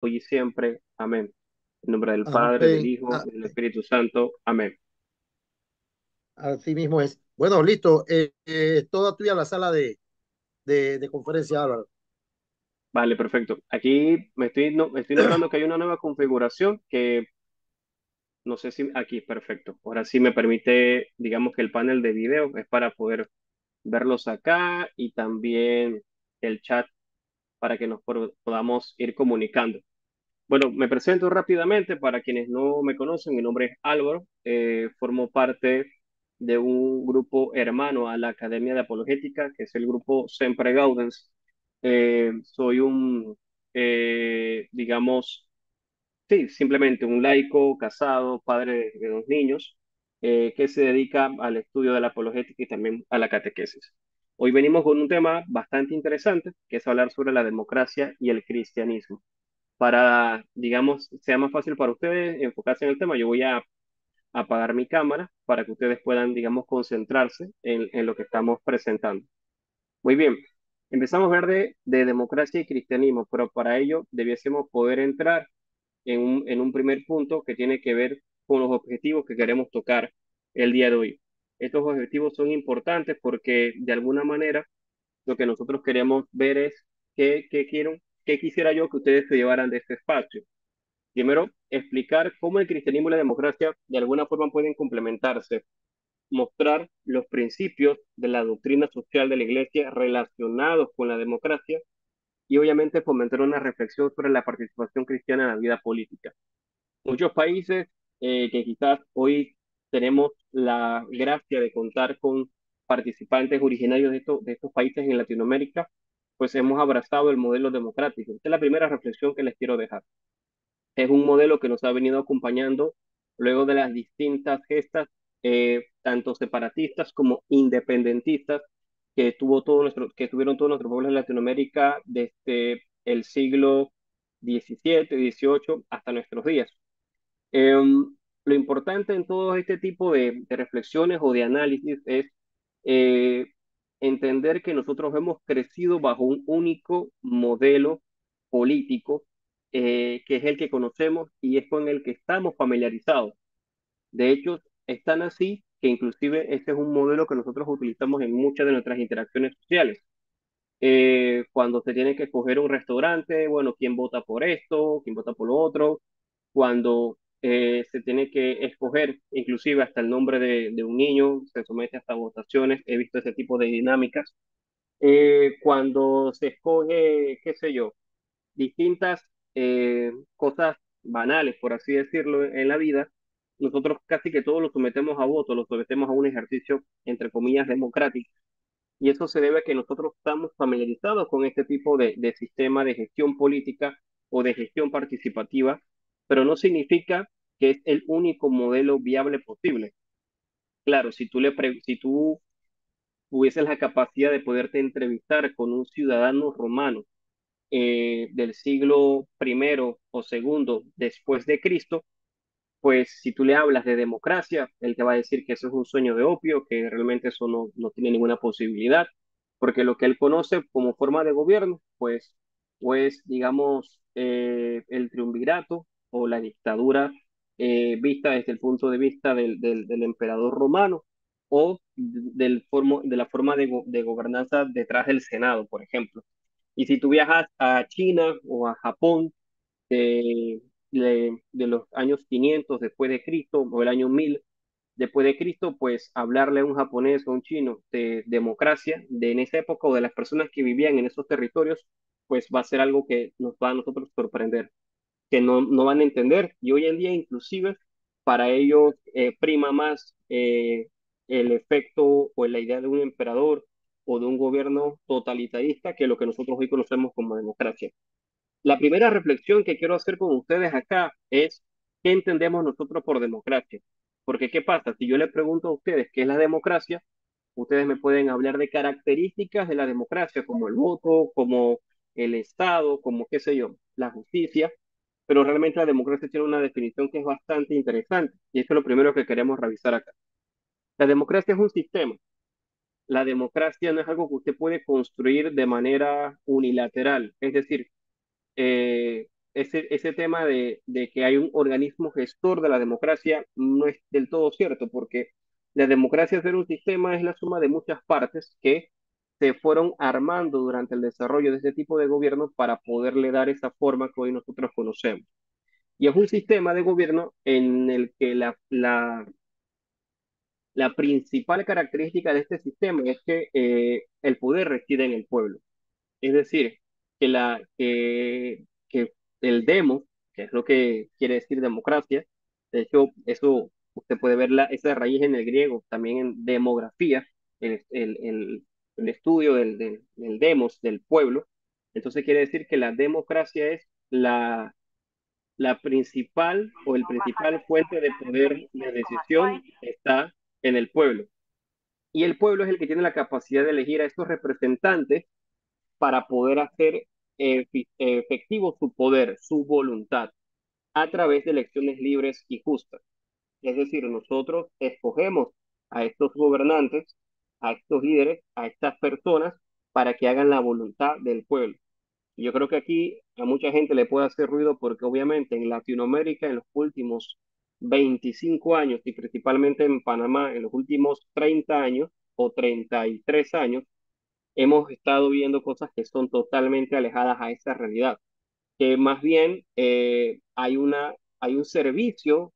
hoy y siempre. Amén. En nombre del Padre, del Amén. Hijo y del Espíritu Santo. Amén. Así mismo es. Bueno, listo. Toda tuya la sala de conferencia, Álvaro. Vale, perfecto. Aquí me estoy notando que hay una nueva configuración que no sé si aquí, perfecto. Ahora sí me permite, digamos que el panel de video es para poder verlos acá y también el chat para que podamos ir comunicando. Bueno, me presento rápidamente para quienes no me conocen. Mi nombre es Álvaro. Formo parte de un grupo hermano a la Academia de Apologética, que es el grupo Sempre Gaudens. Soy digamos, sí, simplemente un laico casado, padre de dos niños, que se dedica al estudio de la apologética y también a la catequesis. Hoy venimos con un tema bastante interesante, que es hablar sobre la democracia y el cristianismo. Para, digamos, sea más fácil para ustedes enfocarse en el tema, yo voy a apagar mi cámara para que ustedes puedan, digamos, concentrarse en lo que estamos presentando. Muy bien, empezamos a hablar de democracia y cristianismo, pero para ello debiésemos poder entrar en un primer punto que tiene que ver con los objetivos que queremos tocar el día de hoy. Estos objetivos son importantes porque de alguna manera lo que nosotros queremos ver es qué quisiera yo que ustedes se llevaran de este espacio. Primero, explicar cómo el cristianismo y la democracia de alguna forma pueden complementarse, mostrar los principios de la doctrina social de la Iglesia relacionados con la democracia y obviamente fomentar una reflexión sobre la participación cristiana en la vida política. Muchos países que quizás hoy tenemos la gracia de contar con participantes originarios de estos países en Latinoamérica, pues hemos abrazado el modelo democrático. Esta es la primera reflexión que les quiero dejar. Es un modelo que nos ha venido acompañando luego de las distintas gestas, tanto separatistas como independentistas, que tuvieron todos nuestros pueblos en Latinoamérica desde el siglo XVII, XVIII hasta nuestros días. Lo importante en todo este tipo de reflexiones o de análisis es eh, entender que nosotros hemos crecido bajo un único modelo político, que es el que conocemos y es con el que estamos familiarizados. De hecho, es tan así que inclusive este es un modelo que nosotros utilizamos en muchas de nuestras interacciones sociales. Cuando se tiene que escoger un restaurante, bueno, quién vota por esto, quién vota por lo otro, cuando se tiene que escoger inclusive hasta el nombre de un niño, se somete hasta votaciones, he visto ese tipo de dinámicas. Cuando se escoge, qué sé yo, distintas cosas banales, por así decirlo, en la vida, nosotros casi que todos lo sometemos a voto, lo sometemos a un ejercicio, entre comillas, democrático. Y eso se debe a que nosotros estamos familiarizados con este tipo de sistema de gestión política o de gestión participativa, pero no significa que es el único modelo viable posible. Claro, si tú tuvieses la capacidad de poderte entrevistar con un ciudadano romano del siglo primero o segundo después de Cristo, pues si tú le hablas de democracia, él te va a decir que eso es un sueño de opio, que realmente eso no tiene ninguna posibilidad, porque lo que él conoce como forma de gobierno, pues digamos, el triunvirato o la dictadura vista desde el punto de vista del emperador romano o de la forma de gobernanza detrás del Senado, por ejemplo. Y si tú viajas a China o a Japón, de los años 500 después de Cristo o el año 1000 después de Cristo, pues hablarle a un japonés o a un chino de democracia de en esa época o de las personas que vivían en esos territorios, pues va a ser algo que nos va a nosotros sorprender, que no van a entender. Y hoy en día inclusive para ellos prima más el efecto o la idea de un emperador o de un gobierno totalitarista que lo que nosotros hoy conocemos como democracia. La primera reflexión que quiero hacer con ustedes acá es qué entendemos nosotros por democracia. Porque ¿qué pasa? Si yo le pregunto a ustedes qué es la democracia, ustedes me pueden hablar de características de la democracia, como el voto, como el Estado, como qué sé yo, la justicia, pero realmente la democracia tiene una definición que es bastante interesante y esto es lo primero que queremos revisar acá. La democracia es un sistema. La democracia no es algo que usted puede construir de manera unilateral, es decir, ese tema de que hay un organismo gestor de la democracia no es del todo cierto, porque la democracia ser un sistema es la suma de muchas partes que se fueron armando durante el desarrollo de este tipo de gobierno para poderle dar esa forma que hoy nosotros conocemos. Y es un sistema de gobierno en el que la principal característica de este sistema es que el poder reside en el pueblo. Es decir, que el demo, que es lo que quiere decir democracia, de hecho, eso usted puede ver esa raíz en el griego, también en demografía, el estudio del demos, del pueblo. Entonces quiere decir que la democracia es la principal o el principal fuente de poder de decisión está en el pueblo. Y el pueblo es el que tiene la capacidad de elegir a estos representantes para poder hacer efectivo su poder, su voluntad, a través de elecciones libres y justas. Es decir, nosotros escogemos a estos gobernantes, a estos líderes, a estas personas para que hagan la voluntad del pueblo. Y yo creo que aquí a mucha gente le puede hacer ruido porque obviamente en Latinoamérica en los últimos 25 años y principalmente en Panamá en los últimos 30 años o 33 años, hemos estado viendo cosas que son totalmente alejadas a esa realidad, que más bien hay un servicio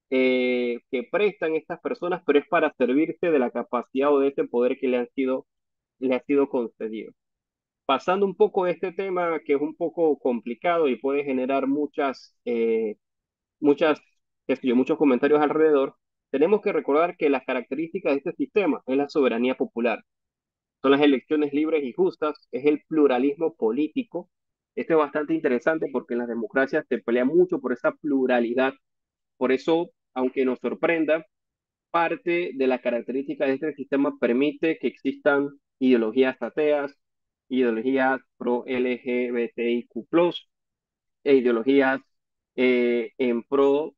que prestan estas personas, pero es para servirse de la capacidad o de ese poder que le ha sido concedido. Pasando un poco de este tema que es un poco complicado y puede generar muchas, qué sé yo, muchos comentarios alrededor, tenemos que recordar que las características de este sistema es la soberanía popular, son las elecciones libres y justas, es el pluralismo político. Esto es bastante interesante porque en las democracias se pelea mucho por esa pluralidad. Por eso, aunque nos sorprenda, parte de las características de este sistema permite que existan ideologías ateas, ideologías pro LGBTIQ+, e ideologías en pro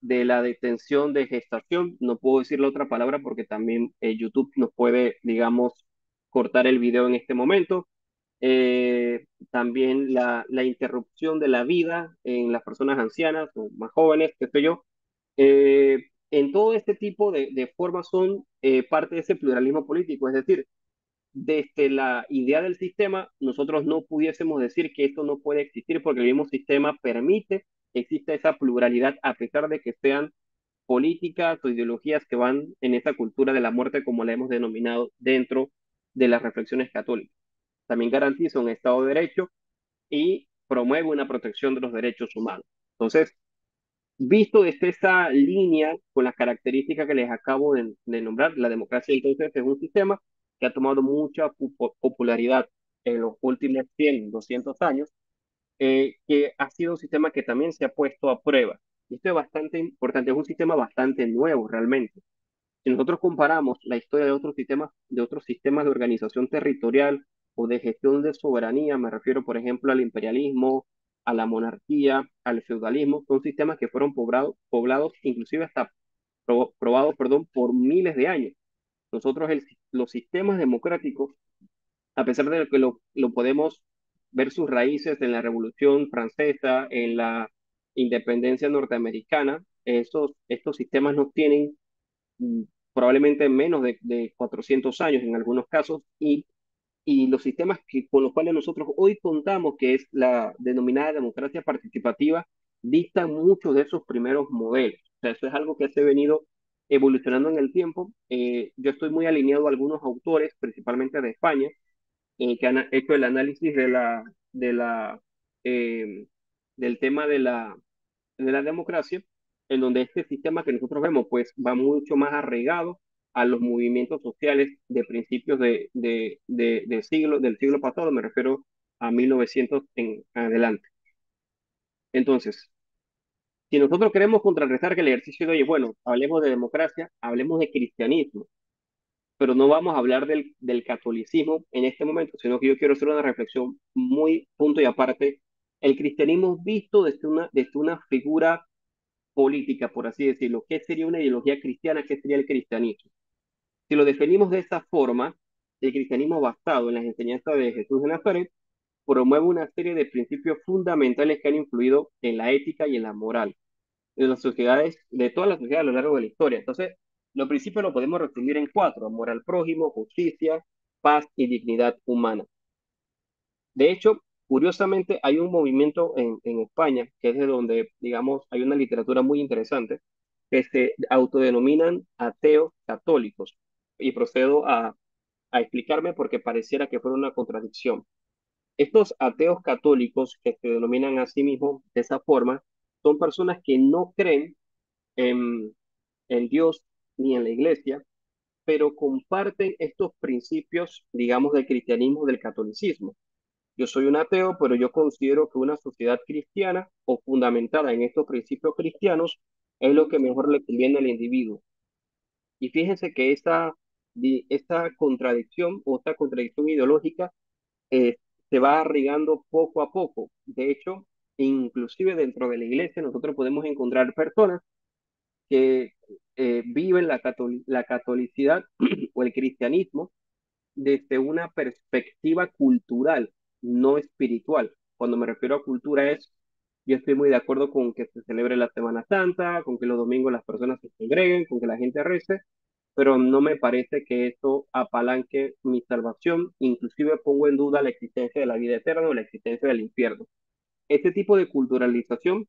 de la detención de gestación. No puedo decir la otra palabra porque también YouTube nos puede, digamos, cortar el video en este momento. También la interrupción de la vida en las personas ancianas o más jóvenes, qué sé yo. En todo este tipo de formas son parte de ese pluralismo político, es decir, desde la idea del sistema, nosotros no pudiésemos decir que esto no puede existir porque el mismo sistema permite que exista esa pluralidad a pesar de que sean políticas o ideologías que van en esa cultura de la muerte, como la hemos denominado dentro de las reflexiones católicas. También garantiza un Estado de Derecho y promueve una protección de los derechos humanos. Entonces, visto desde esa línea, con las características que les acabo de nombrar, la democracia entonces es un sistema que ha tomado mucha popularidad en los últimos 100, 200 años, que ha sido un sistema que también se ha puesto a prueba. Y esto es bastante importante, es un sistema bastante nuevo realmente. Si nosotros comparamos la historia de otros sistemas de organización territorial o de gestión de soberanía, me refiero, por ejemplo, al imperialismo, a la monarquía, al feudalismo, son sistemas que fueron poblados inclusive hasta probados, perdón, por miles de años. Nosotros los sistemas democráticos, a pesar de que lo podemos ver sus raíces en la Revolución Francesa, en la independencia norteamericana, estos sistemas no tienen mm, probablemente menos de 400 años en algunos casos, y los sistemas con los cuales nosotros hoy contamos, que es la denominada democracia participativa, distan mucho de esos primeros modelos. O sea, eso es algo que se ha venido evolucionando en el tiempo. Yo estoy muy alineado a algunos autores, principalmente de España, que han hecho el análisis de eh, del tema de la democracia, en donde este sistema que nosotros vemos, pues va mucho más arraigado a los movimientos sociales de principios del siglo pasado, me refiero a 1900 en adelante. Entonces, si nosotros queremos contrarrestar que el ejercicio de hoy, bueno, hablemos de democracia, hablemos de cristianismo, pero no vamos a hablar del catolicismo en este momento, sino que yo quiero hacer una reflexión muy punto y aparte. El cristianismo visto desde una figura política, por así decirlo. ¿Qué sería una ideología cristiana? ¿Qué sería el cristianismo? Si lo definimos de esa forma, el cristianismo basado en las enseñanzas de Jesús de Nazaret, promueve una serie de principios fundamentales que han influido en la ética y en la moral de las sociedades, de todas las sociedades a lo largo de la historia. Entonces, los principios los podemos resumir en cuatro: amor al prójimo, justicia, paz y dignidad humana. De hecho, curiosamente, hay un movimiento en España, que es de donde, digamos, hay una literatura muy interesante, que se autodenominan ateos católicos. Y procedo a explicarme porque pareciera que fuera una contradicción. Estos ateos católicos que se denominan a sí mismos de esa forma son personas que no creen en, en Dios ni en la iglesia, pero comparten estos principios, digamos, del cristianismo, del catolicismo. Yo soy un ateo, pero yo considero que una sociedad cristiana o fundamentada en estos principios cristianos es lo que mejor le conviene al individuo. Y fíjense que esta contradicción o esta contradicción ideológica eh, se va arraigando poco a poco. De hecho, inclusive dentro de la iglesia nosotros podemos encontrar personas que viven la catolicidad o el cristianismo desde una perspectiva cultural, no espiritual. Cuando me refiero a cultura es, yo estoy muy de acuerdo con que se celebre la Semana Santa, con que los domingos las personas se congreguen, con que la gente rece, pero no me parece que eso apalanque mi salvación, inclusive pongo en duda la existencia de la vida eterna o la existencia del infierno. Este tipo de culturalización,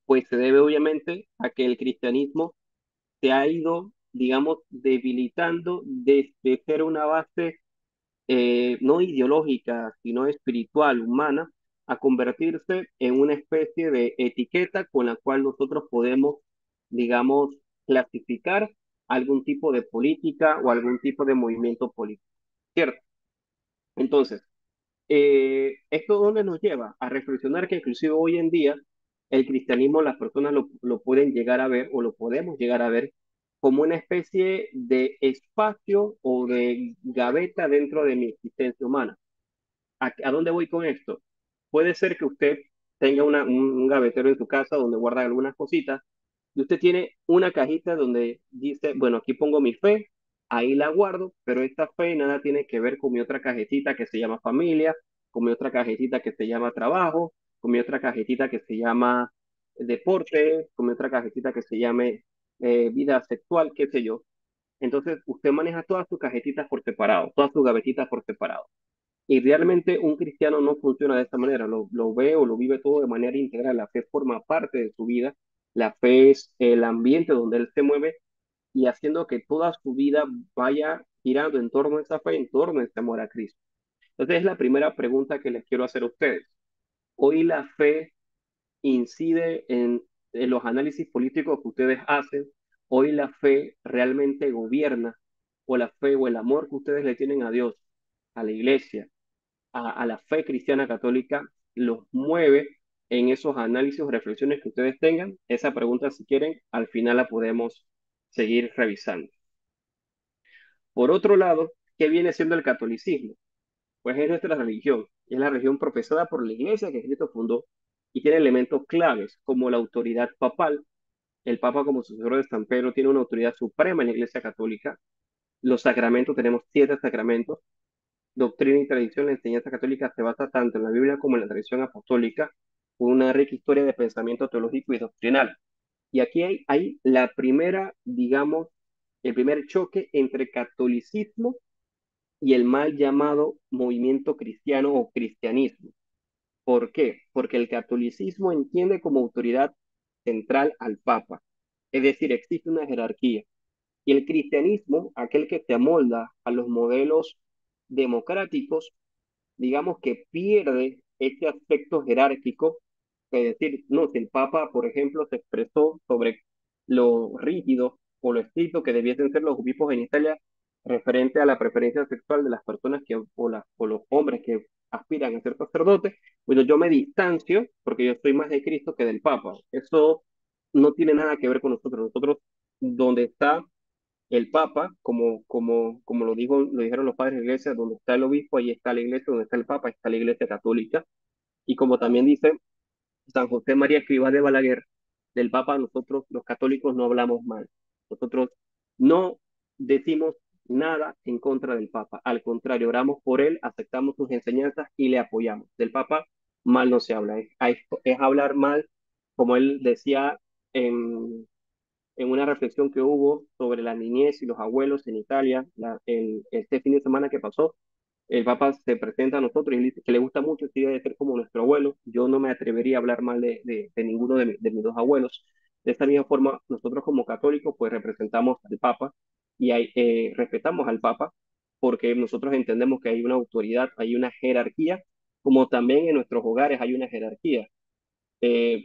pues se debe obviamente a que el cristianismo se ha ido, digamos, debilitando desde ser una base no ideológica, sino espiritual, humana, a convertirse en una especie de etiqueta con la cual nosotros podemos, digamos, clasificar algún tipo de política o algún tipo de movimiento político, ¿cierto? Entonces, ¿esto dónde nos lleva? A reflexionar que inclusive hoy en día el cristianismo las personas lo pueden llegar a ver o lo podemos llegar a ver como una especie de espacio o de gaveta dentro de mi existencia humana. ¿A dónde voy con esto? Puede ser que usted tenga un gavetero en su casa donde guarda algunas cositas y usted tiene una cajita donde dice, bueno, aquí pongo mi fe, ahí la guardo, pero esta fe nada tiene que ver con mi otra cajetita que se llama familia, con mi otra cajetita que se llama trabajo, con mi otra cajetita que se llama deporte, con mi otra cajetita que se llame vida sexual, qué sé yo. Entonces, usted maneja todas sus cajetitas por separado, todas sus gavetitas por separado. Y realmente un cristiano no funciona de esta manera, lo ve o lo vive todo de manera integral. La fe forma parte de su vida, la fe es el ambiente donde él se mueve y haciendo que toda su vida vaya girando en torno a esa fe, en torno a este amor a Cristo. Entonces es la primera pregunta que les quiero hacer a ustedes. Hoy la fe incide en los análisis políticos que ustedes hacen. Hoy la fe realmente gobierna, o la fe o el amor que ustedes le tienen a Dios, a la iglesia, a la fe cristiana católica los mueve en esos análisis o reflexiones que ustedes tengan. Esa pregunta, si quieren, al final la podemos seguir revisando. Por otro lado, ¿qué viene siendo el catolicismo? Pues es nuestra religión, es la religión profesada por la iglesia que Cristo fundó y tiene elementos claves como la autoridad papal. El Papa, como sucesor de San Pedro, tiene una autoridad suprema en la iglesia católica. Los sacramentos, tenemos 7 sacramentos. Doctrina y tradición, la enseñanza católica se basa tanto en la Biblia como en la tradición apostólica, con una rica historia de pensamiento teológico y doctrinal. Y aquí hay la primera, digamos, el primer choque entre catolicismo y el mal llamado movimiento cristiano o cristianismo. ¿Por qué? Porque el catolicismo entiende como autoridad central al Papa, es decir, existe una jerarquía. Y el cristianismo, aquel que se amolda a los modelos democráticos, digamos que pierde este aspecto jerárquico, es decir, no, si el Papa, por ejemplo, se expresó sobre lo rígido o lo estricto que debiesen ser los obispos en Italia referente a la preferencia sexual de las personas o los hombres que aspiran a ser sacerdotes, bueno, yo me distancio porque yo soy más de Cristo que del Papa. Eso no tiene nada que ver con nosotros. Nosotros, donde está el Papa, como lo dijeron los padres de la iglesia, donde está el obispo, ahí está la iglesia, donde está el Papa, está la iglesia católica. Y como también dice San José María Escrivá de Balaguer, del Papa nosotros los católicos no hablamos mal. Nosotros no decimos nada en contra del Papa. Al contrario, oramos por él, aceptamos sus enseñanzas y le apoyamos. Del Papa mal no se habla, es hablar mal, como él decía en, en una reflexión que hubo sobre la niñez y los abuelos en Italia, este fin de semana que pasó. El Papa se presenta a nosotros y dice que le gusta mucho esta idea de ser como nuestro abuelo. Yo no me atrevería a hablar mal de ninguno de mis dos abuelos. De esta misma forma, nosotros como católicos, pues representamos al Papa y respetamos al Papa porque nosotros entendemos que hay una autoridad, hay una jerarquía, como también en nuestros hogares hay una jerarquía.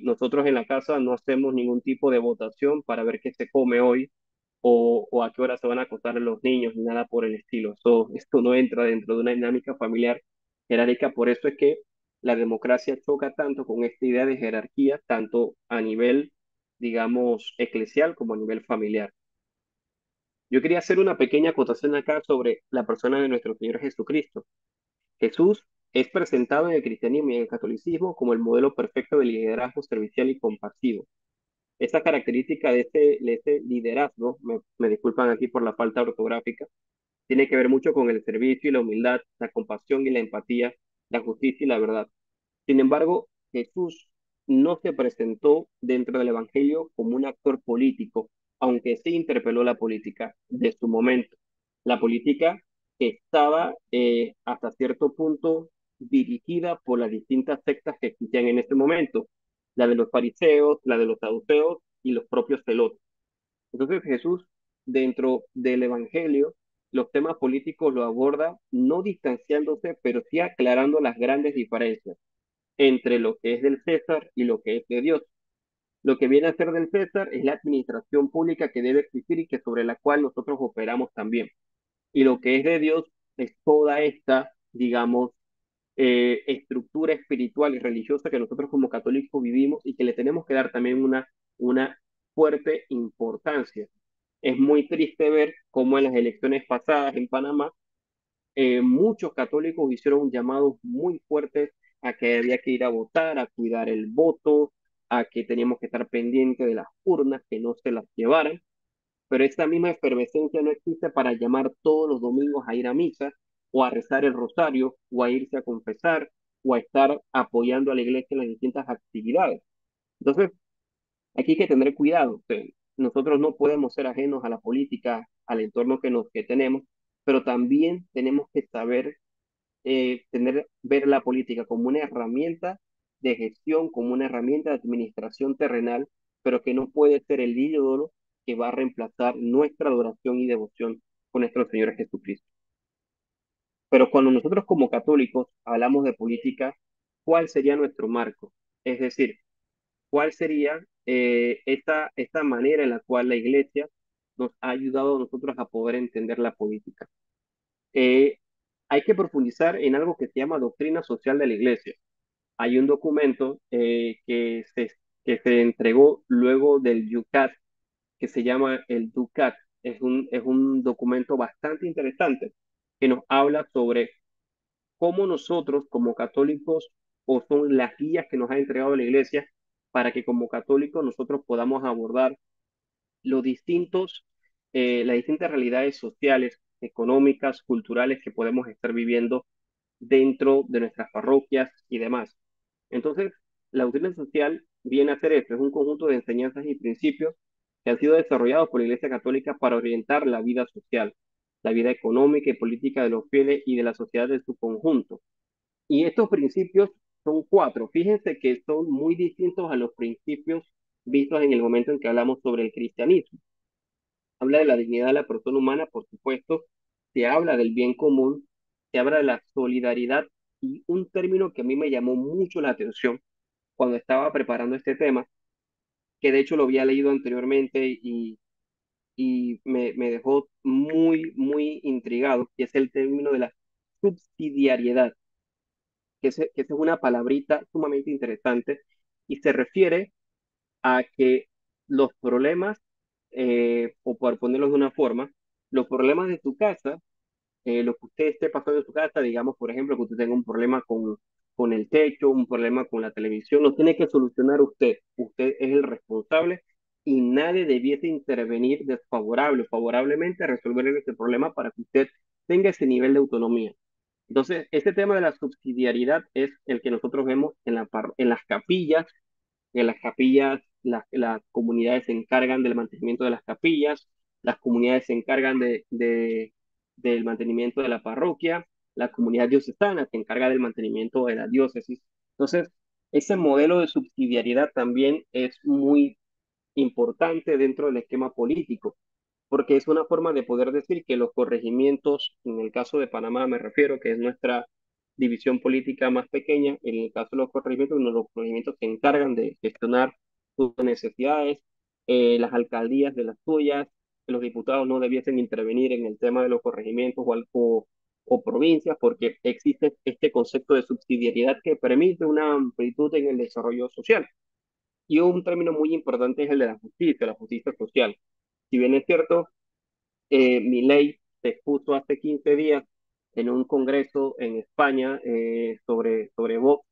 Nosotros en la casa no hacemos ningún tipo de votación para ver qué se come hoy o a qué hora se van a acostar los niños, ni nada por el estilo. Esto no entra dentro de una dinámica familiar jerárquica. Por eso es que la democracia choca tanto con esta idea de jerarquía, tanto a nivel, digamos, eclesial como a nivel familiar. Yo quería hacer una pequeña acotación acá sobre la persona de nuestro Señor Jesucristo. Jesús es presentado en el cristianismo y en el catolicismo como el modelo perfecto de liderazgo servicial y compasivo. Esta característica de este liderazgo, me disculpan aquí por la falta ortográfica, tiene que ver mucho con el servicio y la humildad, la compasión y la empatía, la justicia y la verdad. Sin embargo, Jesús no se presentó dentro del Evangelio como un actor político, aunque sí interpeló la política de su momento. La política que estaba hasta cierto punto dirigida por las distintas sectas que existían en ese momento, la de los fariseos, la de los saduceos y los propios celotes. Entonces Jesús, dentro del Evangelio, los temas políticos lo aborda no distanciándose, pero sí aclarando las grandes diferencias entre lo que es del César y lo que es de Dios. Lo que viene a ser del César es la administración pública que debe existir y que sobre la cual nosotros operamos también. Y lo que es de Dios es toda esta, digamos, estructura espiritual y religiosa que nosotros como católicos vivimos y que le tenemos que dar también una fuerte importancia. Es muy triste ver cómo en las elecciones pasadas en Panamá muchos católicos hicieron un llamado muy fuerte a que había que ir a votar, a cuidar el voto, a que teníamos que estar pendientes de las urnas, que no se las llevaran, pero esa misma efervescencia no existe para llamar todos los domingos a ir a misa o a rezar el rosario o a irse a confesar o a estar apoyando a la iglesia en las distintas actividades. Entonces, aquí hay que tener cuidado. Nosotros no podemos ser ajenos a la política, al entorno que tenemos, pero también tenemos que saber ver la política como una herramienta de gestión, como una herramienta de administración terrenal, pero que no puede ser el ídolo que va a reemplazar nuestra adoración y devoción con nuestro Señor Jesucristo. Pero cuando nosotros como católicos hablamos de política, ¿cuál sería nuestro marco? Es decir, ¿cuál sería esta manera en la cual la Iglesia nos ha ayudado a nosotros a poder entender la política? Eh, Hay que profundizar en algo que se llama doctrina social de la Iglesia. Hay un documento que se entregó luego del Yucat, que se llama el Ducat. Es un documento bastante interesante que nos habla sobre cómo nosotros como católicos, o son las guías que nos ha entregado la Iglesia, para que como católicos nosotros podamos abordar los distintos, las distintas realidades sociales, económicas, culturales que podemos estar viviendo dentro de nuestras parroquias y demás. Entonces, la doctrina social viene a ser esto, es un conjunto de enseñanzas y principios que han sido desarrollados por la Iglesia Católica para orientar la vida social, la vida económica y política de los fieles y de la sociedad en su conjunto. Y estos principios son cuatro. Fíjense que son muy distintos a los principios vistos en el momento en que hablamos sobre el cristianismo. Habla de la dignidad de la persona humana, por supuesto, se habla del bien común, se habla de la solidaridad y un término que a mí me llamó mucho la atención cuando estaba preparando este tema, que de hecho lo había leído anteriormente y me dejó muy, muy intrigado, que es el término de la subsidiariedad, que es una palabrita sumamente interesante y se refiere a que los problemas, o por ponerlos de una forma, los problemas de tu casa, lo que usted esté pasando en su casa, digamos, por ejemplo, que usted tenga un problema con el techo, un problema con la televisión, lo tiene que solucionar usted. Usted es el responsable y nadie debiese intervenir desfavorable o favorablemente a resolver ese problema para que usted tenga ese nivel de autonomía. Entonces, este tema de la subsidiariedad es el que nosotros vemos en las capillas. En las capillas, las comunidades se encargan del mantenimiento de las capillas, las comunidades se encargan del mantenimiento de la parroquia, la comunidad diocesana se encarga del mantenimiento de la diócesis. Entonces, ese modelo de subsidiariedad también es muy importante dentro del esquema político, porque es una forma de poder decir que los corregimientos, en el caso de Panamá me refiero, que es nuestra división política más pequeña, en el caso de los corregimientos, los corregimientos se encargan de gestionar sus necesidades, las alcaldías de las suyas, los diputados no debiesen intervenir en el tema de los corregimientos o provincias, porque existe este concepto de subsidiariedad que permite una amplitud en el desarrollo social. Y un término muy importante es el de la justicia social. Si bien es cierto, Milei se expuso hace 15 días en un congreso en España sobre Vox,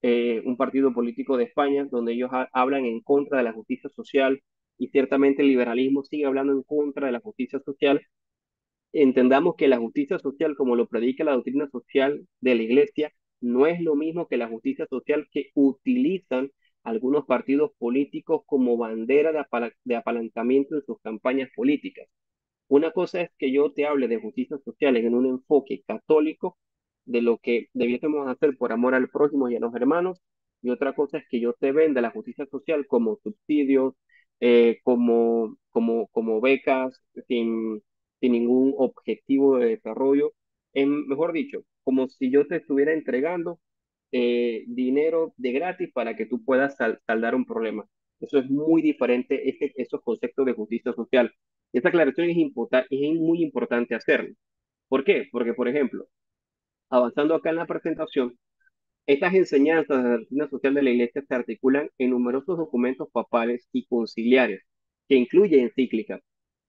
un partido político de España, donde ellos hablan en contra de la justicia social y ciertamente el liberalismo sigue hablando en contra de la justicia social. Entendamos que la justicia social, como lo predica la doctrina social de la Iglesia, no es lo mismo que la justicia social que utilizan algunos partidos políticos como bandera de apalancamiento en sus campañas políticas. Una cosa es que yo te hable de justicia social en un enfoque católico, de lo que debiésemos hacer por amor al prójimo y a los hermanos, y otra cosa es que yo te venda la justicia social como subsidios, como becas, sin ningún objetivo de desarrollo, mejor dicho, como si yo te estuviera entregando dinero de gratis para que tú puedas saldar un problema. Eso es muy diferente, esos conceptos de justicia social. Esta aclaración es muy importante hacerlo. ¿Por qué? Porque, por ejemplo, avanzando acá en la presentación, estas enseñanzas de la doctrina social de la Iglesia se articulan en numerosos documentos papales y conciliares, que incluyen encíclicas,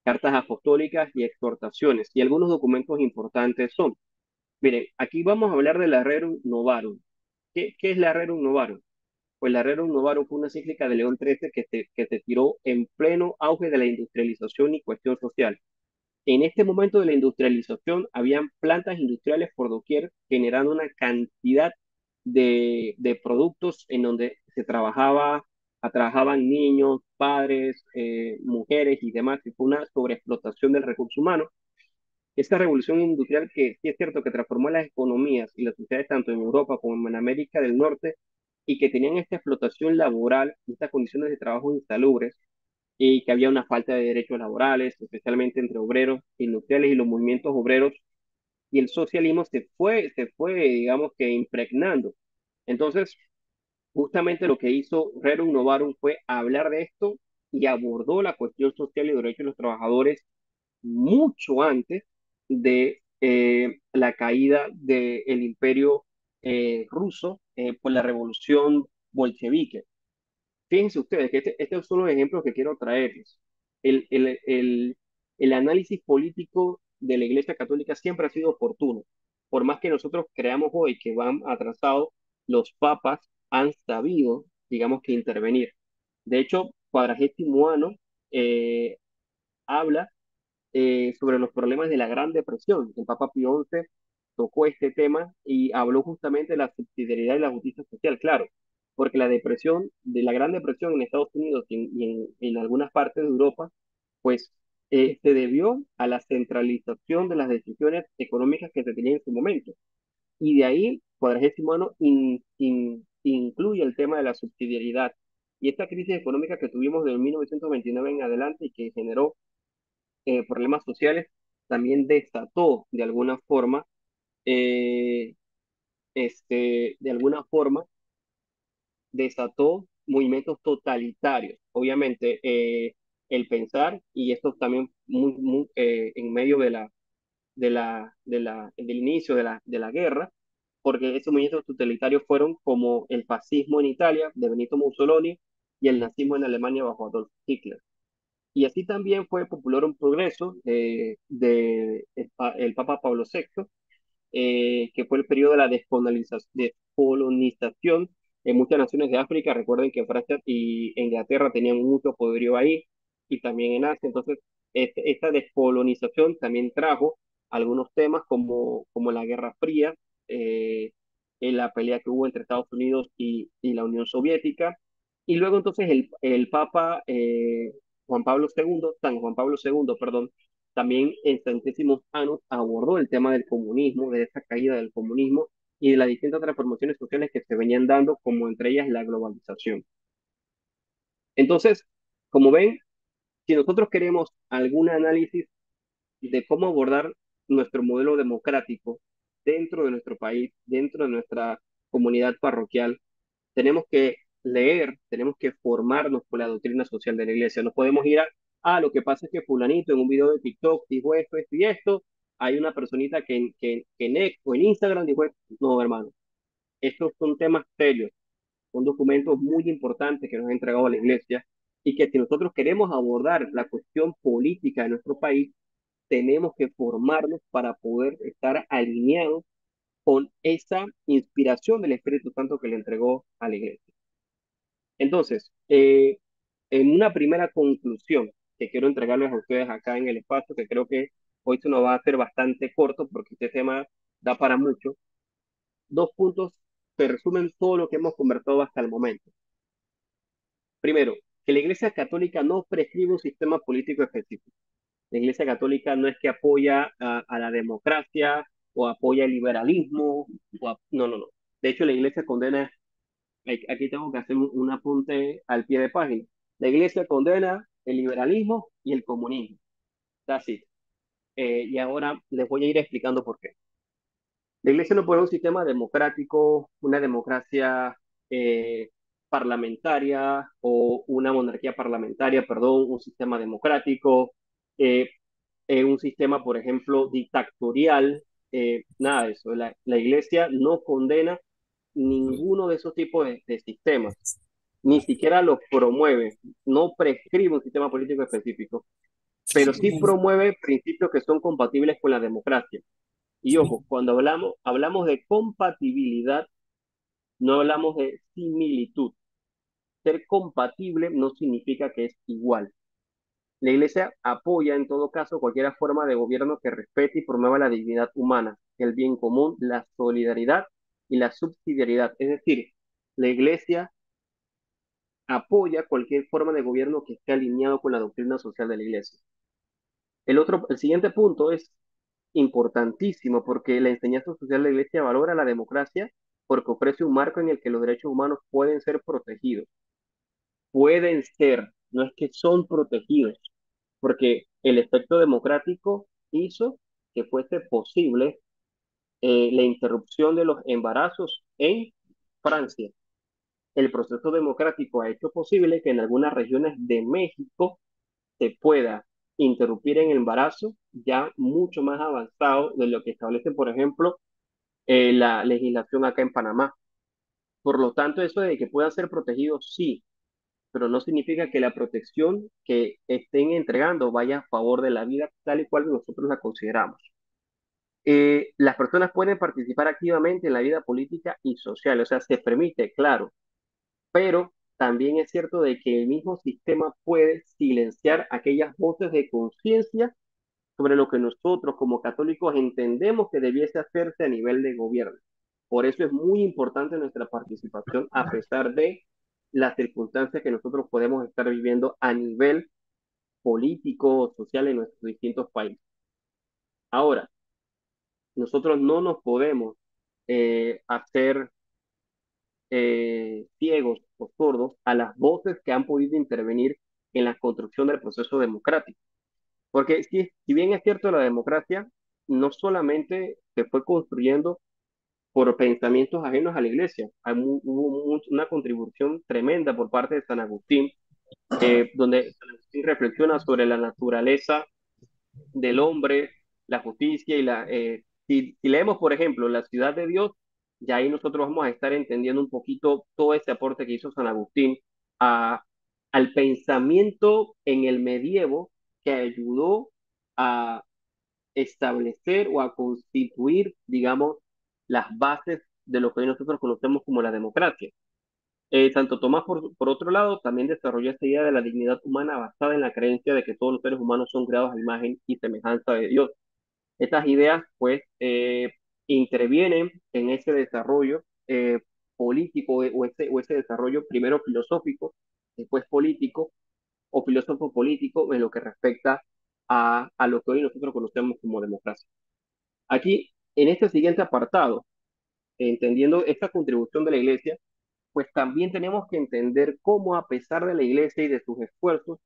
cartas apostólicas y exhortaciones. Y algunos documentos importantes son, miren, aquí vamos a hablar de la Rerum Novarum. ¿Qué es la Rerum Novarum? Pues la Rerum Novarum fue una encíclica de León XIII que se tiró en pleno auge de la industrialización y cuestión social. En este momento de la industrialización, habían plantas industriales por doquier generando una cantidad de productos en donde trabajaban niños, padres, mujeres y demás, y fue una sobreexplotación del recurso humano. Esta revolución industrial que sí es cierto que transformó las economías y las sociedades tanto en Europa como en América del Norte y que tenían esta explotación laboral, estas condiciones de trabajo insalubres, y que había una falta de derechos laborales, especialmente entre obreros industriales y los movimientos obreros, y el socialismo se fue, digamos que impregnando. Entonces, justamente lo que hizo Rerum Novarum fue hablar de esto y abordó la cuestión social y de derechos de los trabajadores mucho antes de la caída del imperio ruso por la revolución bolchevique. Fíjense ustedes que estos son los ejemplos que quiero traerles. El análisis político de la Iglesia Católica siempre ha sido oportuno. Por más que nosotros creamos hoy que van atrasados, los papas han sabido, digamos que intervenir. De hecho, Cuadragésimo Ano eh, habla sobre los problemas de la Gran Depresión. El Papa Pío XI tocó este tema y habló justamente de la subsidiariedad y la justicia social, claro, porque la Gran Depresión en Estados Unidos y en algunas partes de Europa, pues se debió a la centralización de las decisiones económicas que se tenían en su momento. Y de ahí, Cuadragésimo Ano incluye el tema de la subsidiariedad. Y esta crisis económica que tuvimos de 1929 en adelante y que generó problemas sociales, también desató eh, de alguna forma, desató movimientos totalitarios. Obviamente, el pensar, y esto también en medio del inicio de la guerra, porque esos movimientos totalitarios fueron como el fascismo en Italia de Benito Mussolini y el nazismo en Alemania bajo Adolf Hitler. Y así también fue popular un progreso el Papa Pablo VI, que fue el periodo de la descolonización en muchas naciones de África. Recuerden que Francia y Inglaterra tenían mucho poderío ahí y también en Asia. Entonces, esta descolonización también trajo algunos temas como la Guerra Fría, en la pelea que hubo entre Estados Unidos y la Unión Soviética. Y luego entonces el Papa Juan Pablo II, San Juan Pablo II, perdón, también en centésimos años abordó el tema del comunismo, de esa caída del comunismo y de las distintas transformaciones sociales que se venían dando, como entre ellas la globalización. Entonces, como ven, si nosotros queremos algún análisis de cómo abordar nuestro modelo democrático dentro de nuestro país, dentro de nuestra comunidad parroquial, tenemos que leer, tenemos que formarnos con la doctrina social de la iglesia. No podemos ir lo que pasa es que fulanito en un video de TikTok dijo esto y esto, hay una personita que en X o en Instagram dijo esto. No, hermano, estos son temas serios, son documentos muy importantes que nos ha entregado la iglesia y que si nosotros queremos abordar la cuestión política de nuestro país, tenemos que formarnos para poder estar alineados con esa inspiración del Espíritu Santo que le entregó a la iglesia. Entonces, en una primera conclusión que quiero entregarles a ustedes acá en el espacio, que creo que hoy se nos va a hacer bastante corto porque este tema da para mucho, dos puntos que resumen todo lo que hemos conversado hasta el momento. Primero, que la Iglesia Católica no prescribe un sistema político específico. La Iglesia Católica no es que apoya a la democracia o apoya el liberalismo. No, no, no. De hecho, la Iglesia condena, aquí tengo que hacer un apunte al pie de página. La Iglesia condena el liberalismo y el comunismo. Así. Y ahora les voy a ir explicando por qué. La Iglesia no pone un sistema democrático, una democracia eh, parlamentaria o una monarquía parlamentaria, perdón, un sistema democrático, eh, un sistema, por ejemplo, dictatorial, nada de eso. La Iglesia no condena ninguno de esos tipos de sistemas, ni siquiera los promueve, no prescribe un sistema político específico, pero sí promueve principios que son compatibles con la democracia. Y ojo, cuando hablamos de compatibilidad, no hablamos de similitud. Ser compatible no significa que es igual. La Iglesia apoya en todo caso cualquier forma de gobierno que respete y promueva la dignidad humana, el bien común, la solidaridad y la subsidiariedad. Es decir, la Iglesia apoya cualquier forma de gobierno que esté alineado con la doctrina social de la Iglesia. El siguiente punto es importantísimo porque la enseñanza social de la Iglesia valora la democracia porque ofrece un marco en el que los derechos humanos pueden ser protegidos. Pueden ser, no es que son protegidos, porque el efecto democrático hizo que fuese posible la interrupción de los embarazos en Francia. El proceso democrático ha hecho posible que en algunas regiones de México se pueda interrumpir en el embarazo ya mucho más avanzado de lo que establece, por ejemplo, la legislación acá en Panamá. Por lo tanto, eso de que puedan ser protegidos, sí, pero no significa que la protección que estén entregando vaya a favor de la vida tal y cual nosotros la consideramos. Las personas pueden participar activamente en la vida política y social, o sea, se permite, claro, pero también es cierto de que el mismo sistema puede silenciar aquellas voces de conciencia sobre lo que nosotros como católicos entendemos que debiese hacerse a nivel de gobierno. Por eso es muy importante nuestra participación a pesar de las circunstancias que nosotros podemos estar viviendo a nivel político o social en nuestros distintos países. Ahora, nosotros no nos podemos hacer ciegos o sordos a las voces que han podido intervenir en la construcción del proceso democrático. Porque si bien es cierto, la democracia no solamente se fue construyendo por pensamientos ajenos a la iglesia, hubo una contribución tremenda por parte de San Agustín, donde San Agustín reflexiona sobre la naturaleza del hombre, la justicia si leemos, por ejemplo, La ciudad de Dios, ya ahí nosotros vamos a estar entendiendo un poquito todo ese aporte que hizo San Agustín a, al pensamiento en el medievo que ayudó a establecer o a constituir, digamos, las bases de lo que hoy nosotros conocemos como la democracia. Tanto Tomás, por otro lado, también desarrolló esta idea de la dignidad humana basada en la creencia de que todos los seres humanos son creados a imagen y semejanza de Dios. Estas ideas, pues, intervienen en ese desarrollo político o ese desarrollo primero filosófico, después político o filósofo político en lo que respecta a lo que hoy nosotros conocemos como democracia. Aquí, en este siguiente apartado, entendiendo esta contribución de la Iglesia, pues también tenemos que entender cómo a pesar de la Iglesia y de sus esfuerzos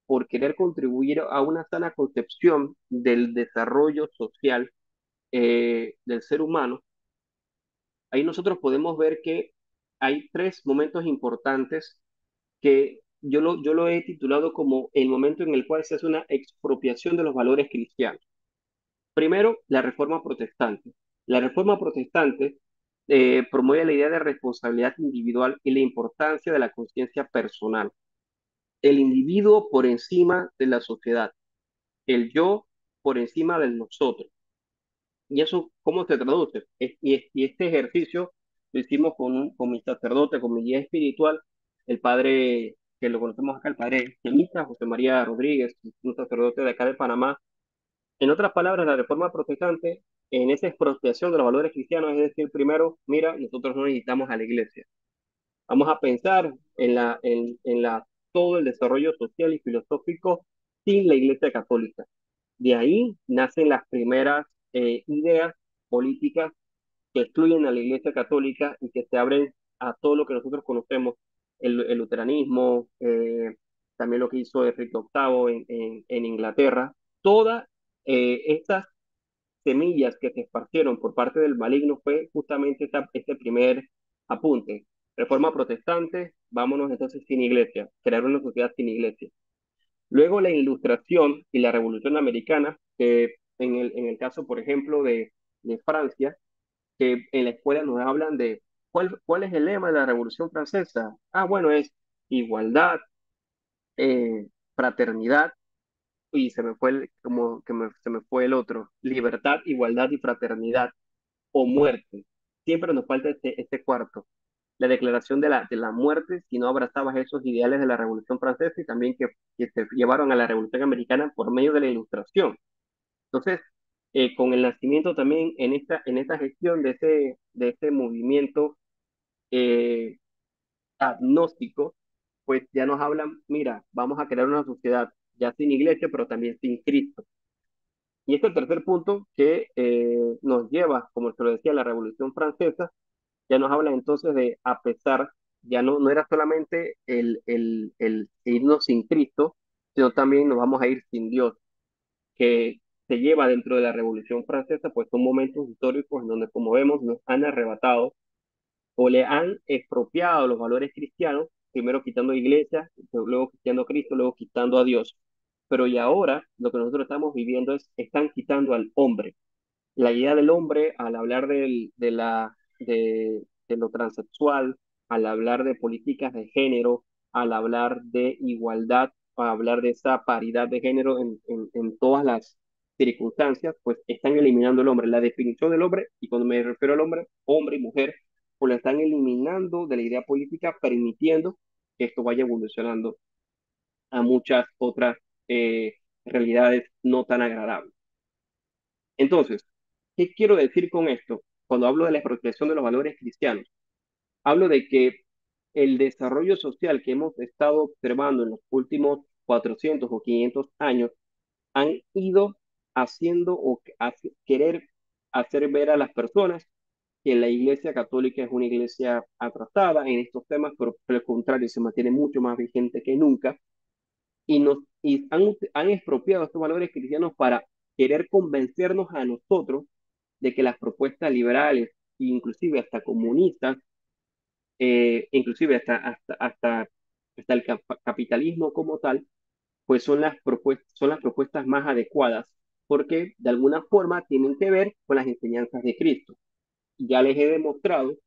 por querer contribuir a una sana concepción del desarrollo social del ser humano, ahí nosotros podemos ver que hay tres momentos importantes que yo lo he titulado como el momento en el cual se hace una expropiación de los valores cristianos. Primero, la Reforma Protestante. La Reforma Protestante promueve la idea de responsabilidad individual y la importancia de la conciencia personal. El individuo por encima de la sociedad, el yo por encima del nosotros. ¿Y eso cómo se traduce? Y este ejercicio lo hicimos con mi sacerdote, con mi guía espiritual, el padre, que lo conocemos acá, el padre Gemita, José María Rodríguez, un sacerdote de acá de Panamá. En otras palabras, la reforma protestante, en esa expropiación de los valores cristianos, es decir, primero, mira, nosotros no necesitamos a la iglesia. Vamos a pensar en todo el desarrollo social y filosófico sin la iglesia católica. De ahí nacen las primeras ideas políticas que excluyen a la Iglesia Católica y que se abren a todo lo que nosotros conocemos, el luteranismo, también lo que hizo Enrique VIII en Inglaterra. Todas estas semillas que se esparcieron por parte del maligno fue justamente este primer apunte. Reforma protestante, vámonos entonces sin iglesia, crear una sociedad sin iglesia. Luego la Ilustración y la Revolución Americana, que en el caso, por ejemplo, de Francia, que en la escuela nos hablan de cuál es el lema de la Revolución Francesa. Ah, bueno, es igualdad, fraternidad, y se me fue se me fue el otro, libertad, igualdad y fraternidad, o muerte. Siempre nos falta este cuarto, la declaración de la muerte si no abrazabas esos ideales de la Revolución Francesa y también que se llevaron a la Revolución Americana por medio de la Ilustración. Entonces, con el nacimiento también en esta gestión de ese movimiento eh, agnóstico, pues ya nos hablan, mira, vamos a crear una sociedad ya sin iglesia, pero también sin Cristo. Y este tercer punto que nos lleva, como se lo decía, a la Revolución Francesa, ya nos habla entonces de, a pesar, ya no era solamente el irnos sin Cristo, sino también nos vamos a ir sin Dios, que se lleva dentro de la Revolución Francesa, pues son momentos históricos en donde, como vemos, nos han arrebatado o le han expropiado los valores cristianos, primero quitando iglesia, luego quitando a Cristo, luego quitando a Dios. Pero y ahora lo que nosotros estamos viviendo es, están quitando al hombre. La idea del hombre, al hablar de lo transexual, al hablar de políticas de género, al hablar de igualdad, al hablar de esa paridad de género en todas las circunstancias, pues están eliminando el hombre. La definición del hombre, y cuando me refiero al hombre, hombre y mujer, pues la están eliminando de la idea política, permitiendo que esto vaya evolucionando a muchas otras realidades no tan agradables. Entonces, ¿qué quiero decir con esto? Cuando hablo de la expropiación de los valores cristianos, hablo de que el desarrollo social que hemos estado observando en los últimos 400 o 500 años han ido haciendo querer hacer ver a las personas que la Iglesia Católica es una iglesia atrasada en estos temas, pero por el contrario se mantiene mucho más vigente que nunca han expropiado estos valores cristianos para querer convencernos a nosotros de que las propuestas liberales, inclusive hasta comunistas, inclusive hasta el capitalismo como tal, pues son las propuestas más adecuadas, porque de alguna forma tienen que ver con las enseñanzas de Cristo. Y ya les he demostrado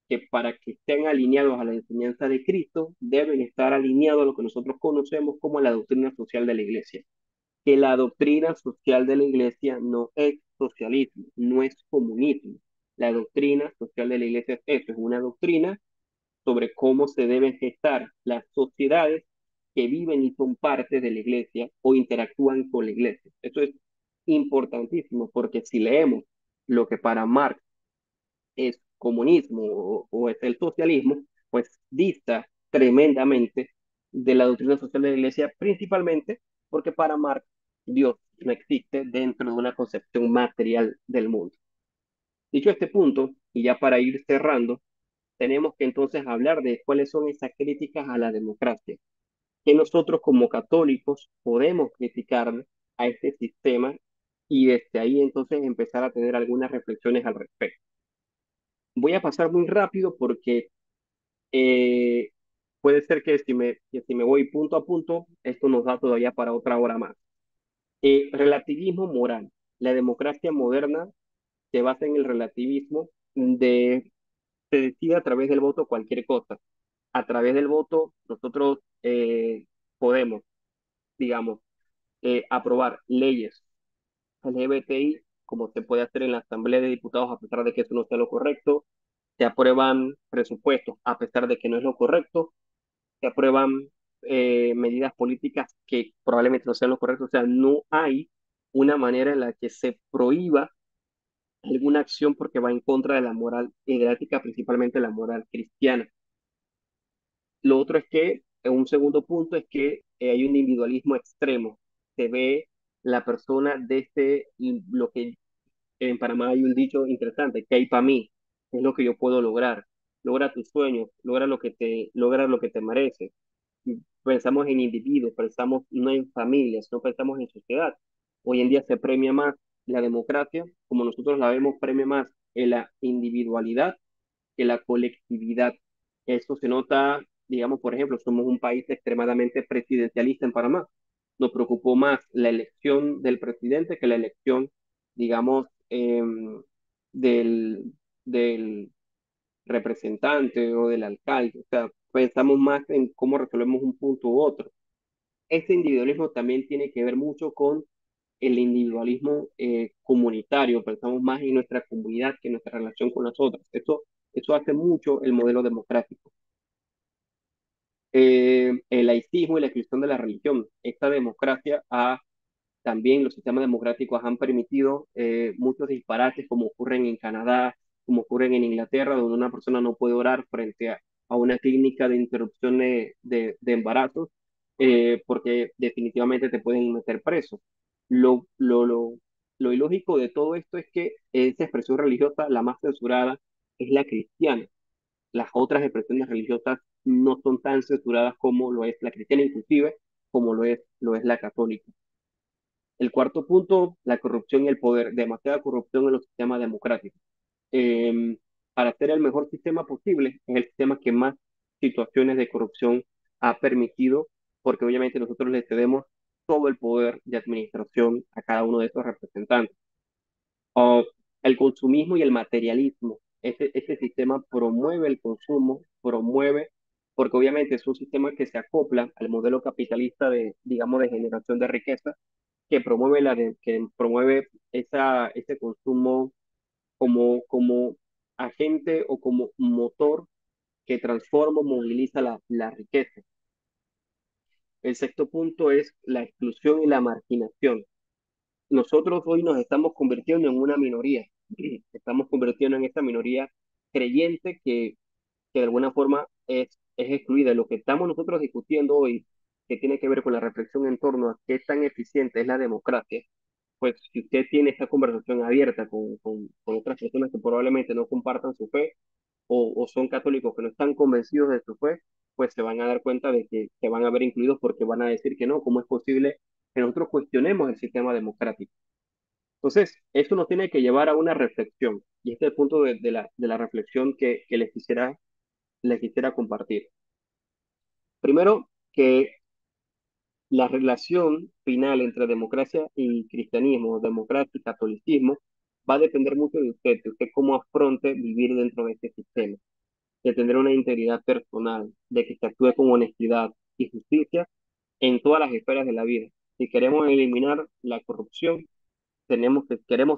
que para que estén alineados a la enseñanza de Cristo, deben estar alineados a lo que nosotros conocemos como la doctrina social de la Iglesia. Que la doctrina social de la Iglesia no es socialismo, no es comunismo. La doctrina social de la Iglesia es eso, es una doctrina sobre cómo se deben gestar las sociedades que viven y son parte de la iglesia o interactúan con la iglesia. Esto es importantísimo porque si leemos lo que para Marx es comunismo o es el socialismo, pues dista tremendamente de la doctrina social de la iglesia, principalmente porque para Marx Dios no existe dentro de una concepción material del mundo. Dicho este punto, y ya para ir cerrando, tenemos que entonces hablar de cuáles son esas críticas a la democracia, que nosotros como católicos podemos criticar a este sistema y desde ahí entonces empezar a tener algunas reflexiones al respecto. Voy a pasar muy rápido porque eh, puede ser que si me voy punto a punto, esto nos da todavía para otra hora más. Relativismo moral. La democracia moderna se basa en el relativismo de se decide a través del voto cualquier cosa. A través del voto nosotros podemos, digamos, aprobar leyes LGBTI, como se puede hacer en la Asamblea de Diputados, a pesar de que eso no sea lo correcto. Se aprueban presupuestos, a pesar de que no es lo correcto. Se aprueban medidas políticas que probablemente no sean lo correcto. O sea, no hay una manera en la que se prohíba alguna acción porque va en contra de la moral y de la ética, principalmente la moral cristiana. Lo otro es que, un segundo punto es que hay un individualismo extremo. Se ve la persona desde lo que en Panamá hay un dicho interesante, que hay para mí, es lo que yo puedo lograr. Logra tus sueños, logra lo que te mereces. Pensamos en individuos, pensamos no en familias, no pensamos en sociedad. Hoy en día se premia más la democracia, como nosotros la vemos, premia más en la individualidad que la colectividad. Eso se nota, digamos, por ejemplo, somos un país extremadamente presidencialista en Panamá. Nos preocupó más la elección del presidente que la elección, digamos, del, del representante o del alcalde. O sea, pensamos más en cómo resolvemos un punto u otro. Este individualismo también tiene que ver mucho con el individualismo comunitario, pensamos más en nuestra comunidad que en nuestra relación con las otras. Eso hace mucho el modelo democrático. El laicismo y la exclusión de la religión. Esta democracia también los sistemas democráticos han permitido muchos disparates como ocurren en Canadá, como ocurren en Inglaterra, donde una persona no puede orar frente a una clínica de interrupción de embarazos porque definitivamente te pueden meter preso. Lo, lo, lo, lo ilógico de todo esto es que esa expresión religiosa, la más censurada, es la cristiana. Las otras expresiones religiosas no son tan censuradas como lo es la cristiana, inclusive como lo es la católica. El cuarto punto, la corrupción y el poder. Demasiada corrupción en los sistemas democráticos. Eh, para hacer el mejor sistema posible, es el sistema que más situaciones de corrupción ha permitido, porque obviamente nosotros le cedemos todo el poder de administración a cada uno de esos representantes. O el consumismo y el materialismo. Este sistema promueve el consumo, promueve, porque obviamente es un sistema que se acopla al modelo capitalista de, digamos, de generación de riqueza que promueve ese consumo como agente o como motor que transforma o moviliza la riqueza. El sexto punto es la exclusión y la marginación. Nosotros hoy nos estamos convirtiendo en una minoría, estamos convirtiendo en esta minoría creyente que de alguna forma es excluida. Lo que estamos nosotros discutiendo hoy, que tiene que ver con la reflexión en torno a qué tan eficiente es la democracia, pues si usted tiene esta conversación abierta con otras personas que probablemente no compartan su fe o son católicos que no están convencidos de su fe, pues se van a dar cuenta de que se van a ver incluidos porque van a decir que no, ¿cómo es posible que nosotros cuestionemos el sistema democrático? Entonces, eso nos tiene que llevar a una reflexión y este es el punto de la reflexión que les quisiera compartir. Primero, que la relación final entre democracia y cristianismo, democracia y catolicismo, va a depender mucho de usted cómo afronte vivir dentro de este sistema, de tener una integridad personal, de que se actúe con honestidad y justicia en todas las esferas de la vida. Si queremos eliminar la corrupción, queremos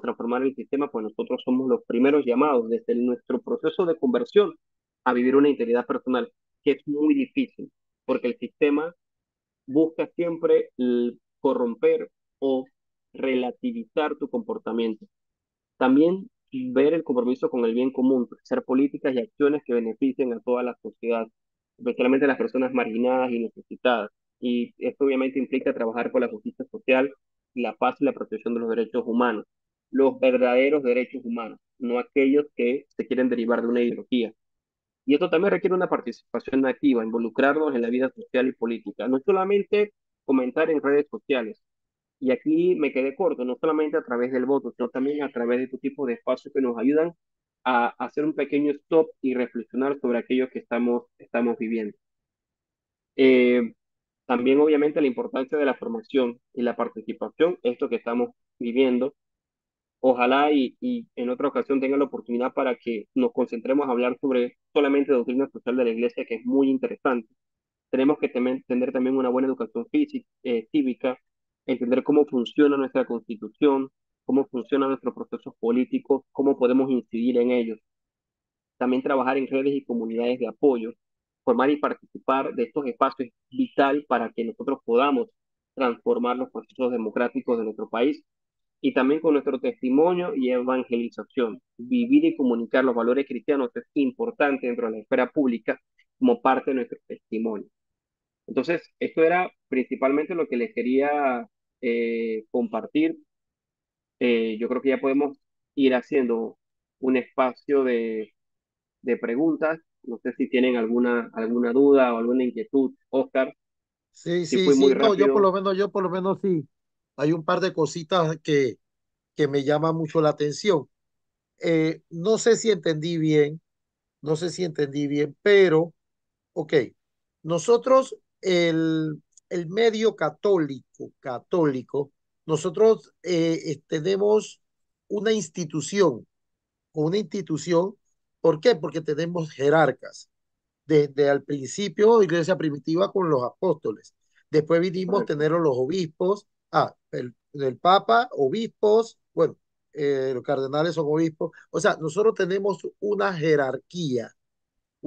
transformar el sistema, pues nosotros somos los primeros llamados desde nuestro proceso de conversión a vivir una integridad personal, que es muy difícil, porque el sistema busca siempre corromper o relativizar tu comportamiento. También ver el compromiso con el bien común, hacer políticas y acciones que beneficien a toda la sociedad, especialmente a las personas marginadas y necesitadas. Y esto obviamente implica trabajar por la justicia social, la paz y la protección de los derechos humanos, los verdaderos derechos humanos, no aquellos que se quieren derivar de una ideología. Y esto también requiere una participación activa, involucrarnos en la vida social y política, no solamente comentar en redes sociales. Y aquí me quedé corto, no solamente a través del voto, sino también a través de este tipo de espacios que nos ayudan a hacer un pequeño stop y reflexionar sobre aquello que estamos viviendo. Eh, También obviamente la importancia de la formación y la participación, esto que estamos viviendo. Ojalá y en otra ocasión tenga la oportunidad para que nos concentremos a hablar sobre solamente doctrina social de la Iglesia, que es muy interesante. Tenemos que tener también una buena educación física, cívica, entender cómo funciona nuestra constitución, cómo funcionan nuestros procesos políticos, cómo podemos incidir en ellos. También trabajar en redes y comunidades de apoyo, formar y participar de estos espacios es vital para que nosotros podamos transformar los procesos democráticos de nuestro país y también con nuestro testimonio y evangelización. Vivir y comunicar los valores cristianos es importante dentro de la esfera pública como parte de nuestro testimonio. Entonces, esto era principalmente lo que les quería compartir. Yo creo que ya podemos ir haciendo un espacio de preguntas. No sé si tienen alguna duda o alguna inquietud. Oscar, Sí, si sí, fui muy sí. No, rápido. yo por lo menos sí. Hay un par de cositas que me llaman mucho la atención. No sé si entendí bien, no sé si entendí bien, pero, ok, nosotros, el medio católico, nosotros tenemos una una institución. ¿Por qué? Porque tenemos jerarcas desde al principio, iglesia primitiva con los apóstoles. Después vinimos a Correcto, tener los obispos, el papa, obispos, bueno, los cardenales son obispos. O sea, nosotros tenemos una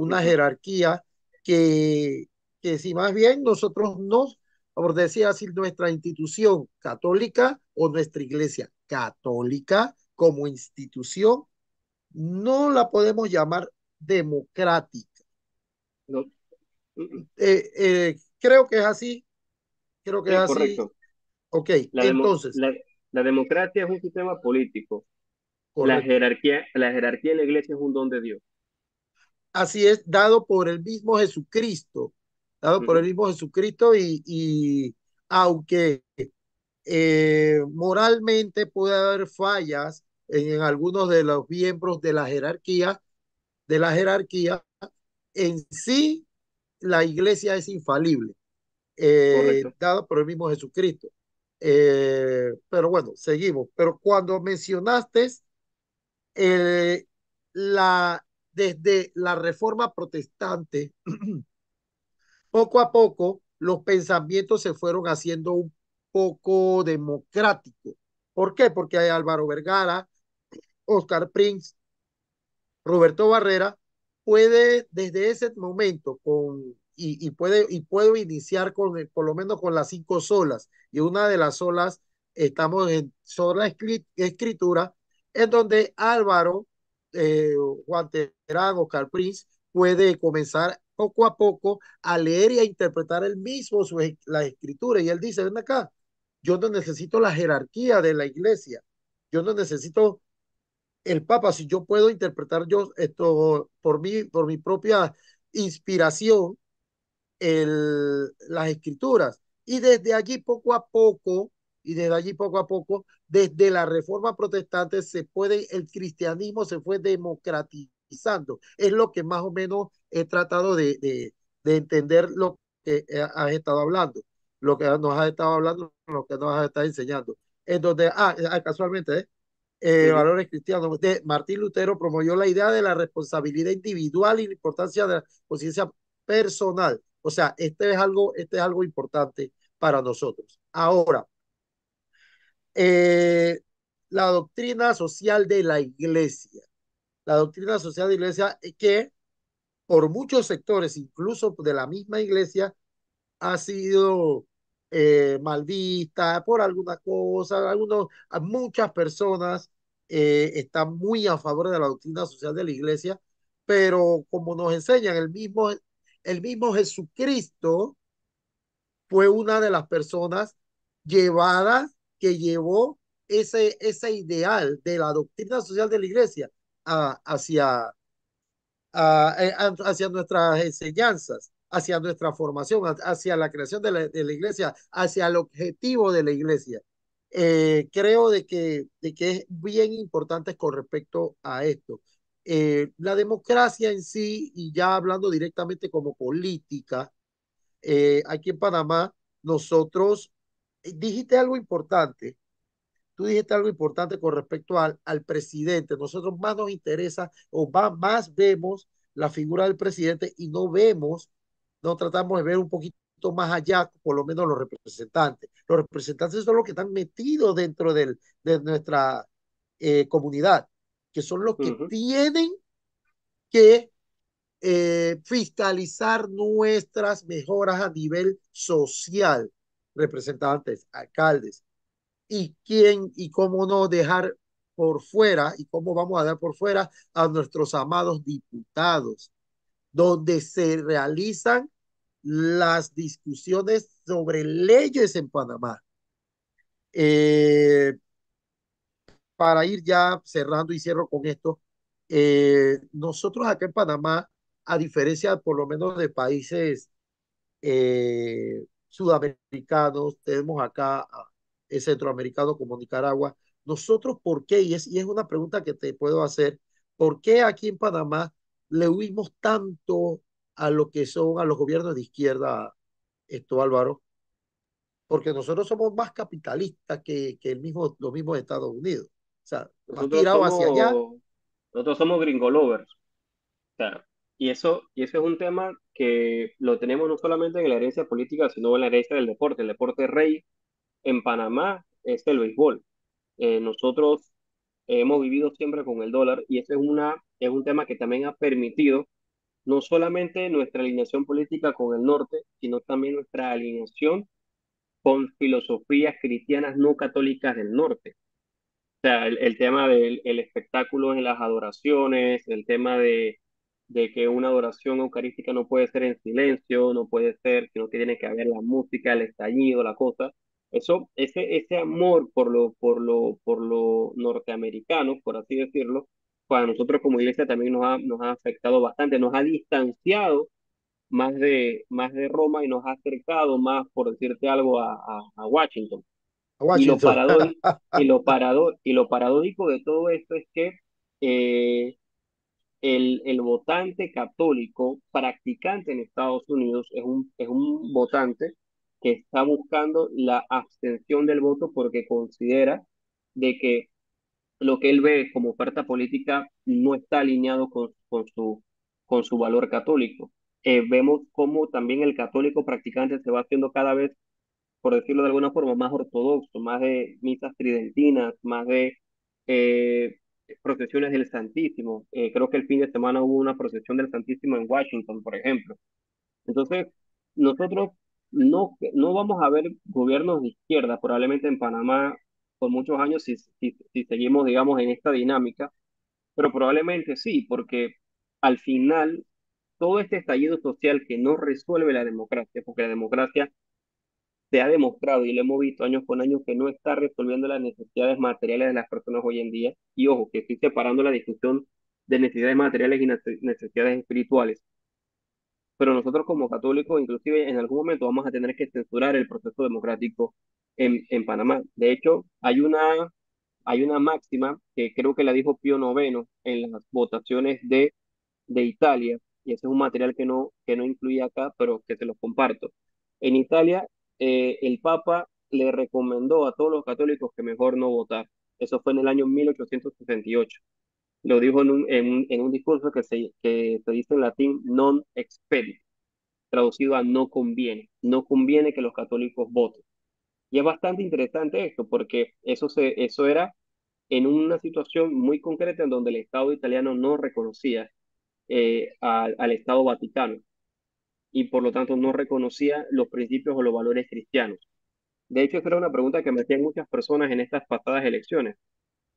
ujú, jerarquía que, que si más bien nosotros nos, por decir así, nuestra institución católica o nuestra iglesia católica como institución, no la podemos llamar democrática. no, ujú. Creo que es así, creo que es Sí, así. correcto. Ok, La, demo- entonces, la, la democracia es un sistema político. correcto. La jerarquía en la iglesia es un don de Dios. Así es, dado por el mismo Jesucristo, dado por el Ujú, mismo Jesucristo y aunque moralmente puede haber fallas en algunos de los miembros de la jerarquía, en sí la iglesia es infalible, correcto. dado por el mismo Jesucristo. Pero bueno, seguimos. Pero cuando mencionaste eh, la, desde la reforma protestante, poco a poco los pensamientos se fueron haciendo un poco democráticos. ¿Por qué? Porque hay Álvaro Vergara, Oscar Prince, Roberto Barrera puede desde ese momento y puedo iniciar con por lo menos con las cinco solas y una de las solas estamos en sola escritura en donde Álvaro, eh, Juan Terán, Oscar Prince puede comenzar poco a poco a leer y a interpretar él mismo la escritura y él dice, ven acá, yo no necesito la jerarquía de la iglesia, yo no necesito el Papa, si yo puedo interpretar yo esto por mi propia inspiración, las escrituras. Y desde allí poco a poco, y desde allí poco a poco, desde la reforma protestante el cristianismo se fue democratizando. Es lo que más o menos he tratado de entender lo que has estado hablando, lo que nos has estado hablando, lo que nos has estado enseñando. En donde, casualmente, Ujú. valores cristianos. Martín Lutero promovió la idea de la responsabilidad individual y la importancia de la conciencia personal. O sea, este es algo importante para nosotros. Ahora, eh, la doctrina social de la iglesia. La doctrina social de la iglesia que por muchos sectores, incluso de la misma iglesia, ha sido mal vista por alguna cosa. Muchas personas están muy a favor de la doctrina social de la iglesia, pero como nos enseñan, el mismo Jesucristo fue una de las personas llevadas que llevó ese ideal de la doctrina social de la iglesia hacia hacia nuestras enseñanzas, hacia nuestra formación, hacia la creación de la iglesia, hacia el objetivo de la iglesia. Creo de que es bien importante con respecto a esto. La democracia en sí, y ya hablando directamente como política, aquí en Panamá, nosotros, dijiste algo importante, tú dijiste algo importante con respecto al presidente. Nosotros más nos interesa más vemos la figura del presidente y no vemos, no tratamos de ver un poquito más allá, por lo menos los representantes. Los representantes son los que están metidos dentro de nuestra comunidad, que son los que Ujú. tienen que fiscalizar nuestras mejoras a nivel social, representantes, alcaldes, y quién y cómo no dejar por fuera y cómo vamos a dar por fuera a nuestros amados diputados, donde se realizan las discusiones sobre leyes en Panamá. Eh, para ir ya cerrando y cierro con esto, nosotros acá en Panamá, a diferencia por lo menos de países sudamericanos, tenemos acá centroamericanos como Nicaragua. Nosotros, ¿por qué? Y es una pregunta que te puedo hacer. ¿Por qué aquí en Panamá le huimos tanto a lo que son a los gobiernos de izquierda, esto Álvaro? Porque nosotros somos más capitalistas que los mismos Estados Unidos. O sea, más Nosotros tirado hacia allá. somos, nosotros somos gringo lovers, claro. Y eso es un tema que lo tenemos no solamente en la herencia política, sino en la herencia del deporte. El deporte rey en Panamá es el béisbol. Nosotros hemos vivido siempre con el dólar y ese es un tema que también ha permitido no solamente nuestra alineación política con el norte, sino también nuestra alineación con filosofías cristianas no católicas del norte. O sea, el tema del el espectáculo en las adoraciones, el tema de que una adoración eucarística no puede ser en silencio, no puede ser, sino que tiene que haber la música, el estallido, la cosa. Eso, ese amor por lo norteamericano, por así decirlo, para nosotros como iglesia también nos ha afectado bastante, nos ha distanciado más de Roma y nos ha acercado más, por decirte algo, a Washington. A Y lo Washington. paradójico, y lo paradójico de todo esto es que eh, el votante católico practicante en Estados Unidos es un votante que está buscando la abstención del voto porque considera de que lo que él ve como oferta política no está alineado con su valor católico. Vemos cómo también el católico practicante se va haciendo cada vez, por decirlo de alguna forma, más ortodoxo, más de misas tridentinas, más de eh, procesiones del Santísimo. Creo que el fin de semana hubo una procesión del Santísimo en Washington, por ejemplo. Entonces, nosotros no vamos a ver gobiernos de izquierda, probablemente en Panamá por muchos años si seguimos, digamos, en esta dinámica, pero probablemente sí, porque al final todo este estallido social que no resuelve la democracia, porque la democracia se ha demostrado y lo hemos visto años con años que no está resolviendo las necesidades materiales de las personas hoy en día. Y ojo, que estoy separando la discusión de necesidades materiales y necesidades espirituales. Pero nosotros como católicos, inclusive en algún momento vamos a tener que censurar el proceso democrático en Panamá. De hecho, hay una máxima que creo que la dijo Pío Noveno en las votaciones de Italia, y ese es un material que no incluía acá, pero que se los comparto. En Italia, el Papa le recomendó a todos los católicos que mejor no votar. Eso fue en el año 1868. Lo dijo en un discurso que se dice en latín non expedit, traducido a no conviene. No conviene que los católicos voten. Y es bastante interesante esto, porque eso era en una situación muy concreta en donde el Estado italiano no reconocía al Estado Vaticano y por lo tanto no reconocía los principios o los valores cristianos. De hecho, esta era una pregunta que me hacían muchas personas en estas pasadas elecciones,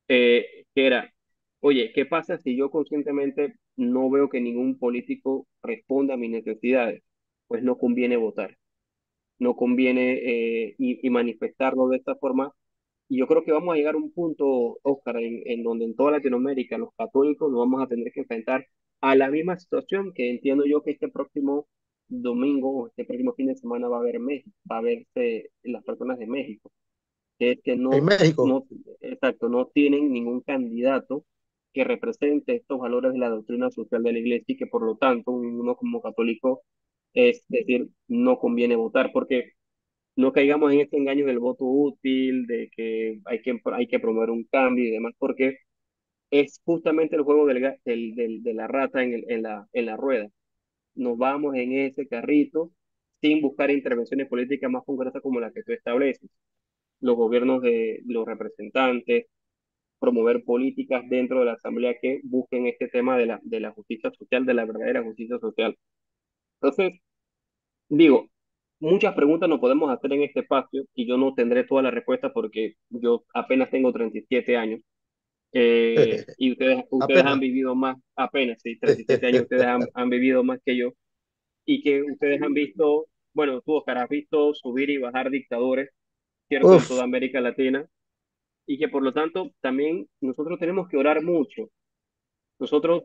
que era, oye, ¿qué pasa si yo conscientemente no veo que ningún político responda a mis necesidades? Pues no conviene votar, no conviene y manifestarlo de esta forma. Y yo creo que vamos a llegar a un punto, Oscar, en donde en toda Latinoamérica los católicos nos vamos a tener que enfrentar a la misma situación que entiendo yo que este próximo domingo o este próximo fin de semana va a haber México, va a verse las personas de México, que es que En México. exacto, no tienen ningún candidato que represente estos valores de la doctrina social de la iglesia y que por lo tanto uno como católico, es decir, no conviene votar, porque no caigamos en este engaño del voto útil, de que hay que promover un cambio y demás, porque es justamente el juego de la rata en la rueda. Nos vamos en ese carrito sin buscar intervenciones políticas más concretas como las que tú estableces. Los gobiernos de los representantes, promover políticas dentro de la Asamblea que busquen este tema de la justicia social, de la verdadera justicia social. Entonces, digo, muchas preguntas nos podemos hacer en este espacio y yo no tendré todas las respuestas porque yo apenas tengo 37 años y ustedes han Apenas. vivido más, apenas, sí, 37 años, ustedes han vivido más que yo y que ustedes han visto, bueno, tú, Oscar, has visto subir y bajar dictadores, ¿cierto?, en toda Uf, América Latina y que por lo tanto también nosotros tenemos que orar mucho. Nosotros,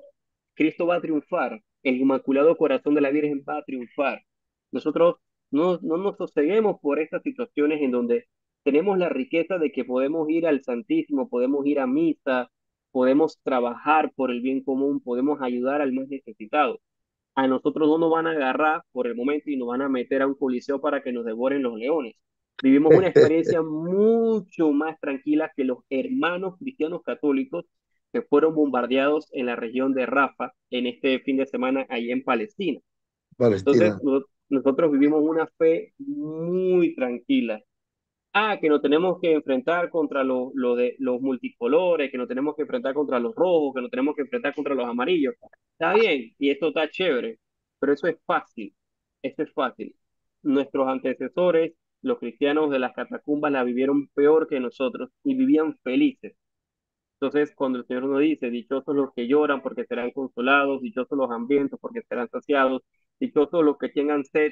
Cristo va a triunfar, el Inmaculado Corazón de la Virgen va a triunfar. Nosotros no nos soseguemos por estas situaciones en donde tenemos la riqueza de que podemos ir al Santísimo, podemos ir a misa, podemos trabajar por el bien común, podemos ayudar al más necesitado. A nosotros no nos van a agarrar por el momento y nos van a meter a un coliseo para que nos devoren los leones. Vivimos una experiencia mucho más tranquila que los hermanos cristianos católicos que fueron bombardeados en la región de Rafa en este fin de semana allá en Palestina. Entonces, Palestina. nosotros vivimos una fe muy tranquila. Ah, que nos tenemos que enfrentar contra los multicolores, que nos tenemos que enfrentar contra los rojos, que nos tenemos que enfrentar contra los amarillos. Está bien, y esto está chévere, pero eso es fácil. Nuestros antecesores, los cristianos de las catacumbas, la vivieron peor que nosotros y vivían felices. Entonces, cuando el Señor nos dice, dichosos los que lloran porque serán consolados, dichosos los hambrientos porque serán saciados, dichosos los que tengan sed,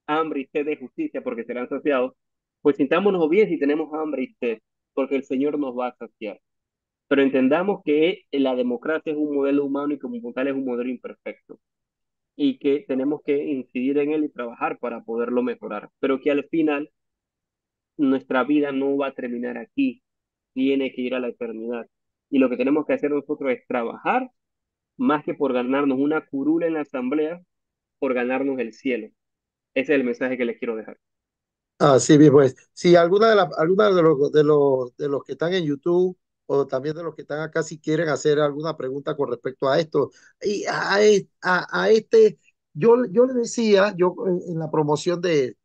hambre y sed de justicia porque serán saciados, pues sintámonos bien si tenemos hambre y sed, porque el Señor nos va a saciar. Pero entendamos que la democracia es un modelo humano y como tal es un modelo imperfecto y que tenemos que incidir en él y trabajar para poderlo mejorar, pero que al final nuestra vida no va a terminar aquí, tiene que ir a la eternidad. Y lo que tenemos que hacer nosotros es trabajar más que por ganarnos una curula en la asamblea, por ganarnos el cielo. Ese es el mensaje que les quiero dejar. Así mismo es. Si alguna de los que están en YouTube o también de los que están acá, si quieren hacer alguna pregunta con respecto a esto, y a este, yo le decía, yo en la promoción del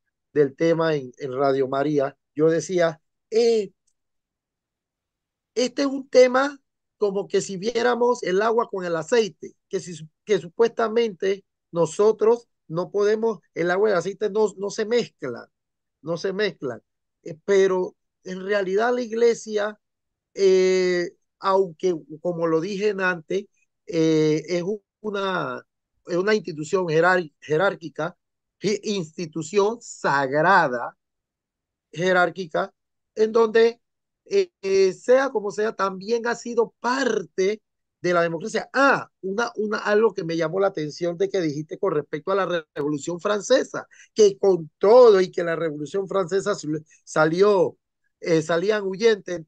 tema en Radio María, yo decía, eh, este es un tema como que si viéramos el agua con el aceite, que supuestamente nosotros no podemos, el agua y el aceite no se mezclan, no se mezclan. Pero en realidad la iglesia, aunque como lo dije antes, es una institución jerárquica, institución sagrada, jerárquica, en donde sea como sea, también ha sido parte de la democracia. Algo que me llamó la atención de que dijiste con respecto a la Revolución Francesa, que con todo y que la Revolución Francesa salían huyentes,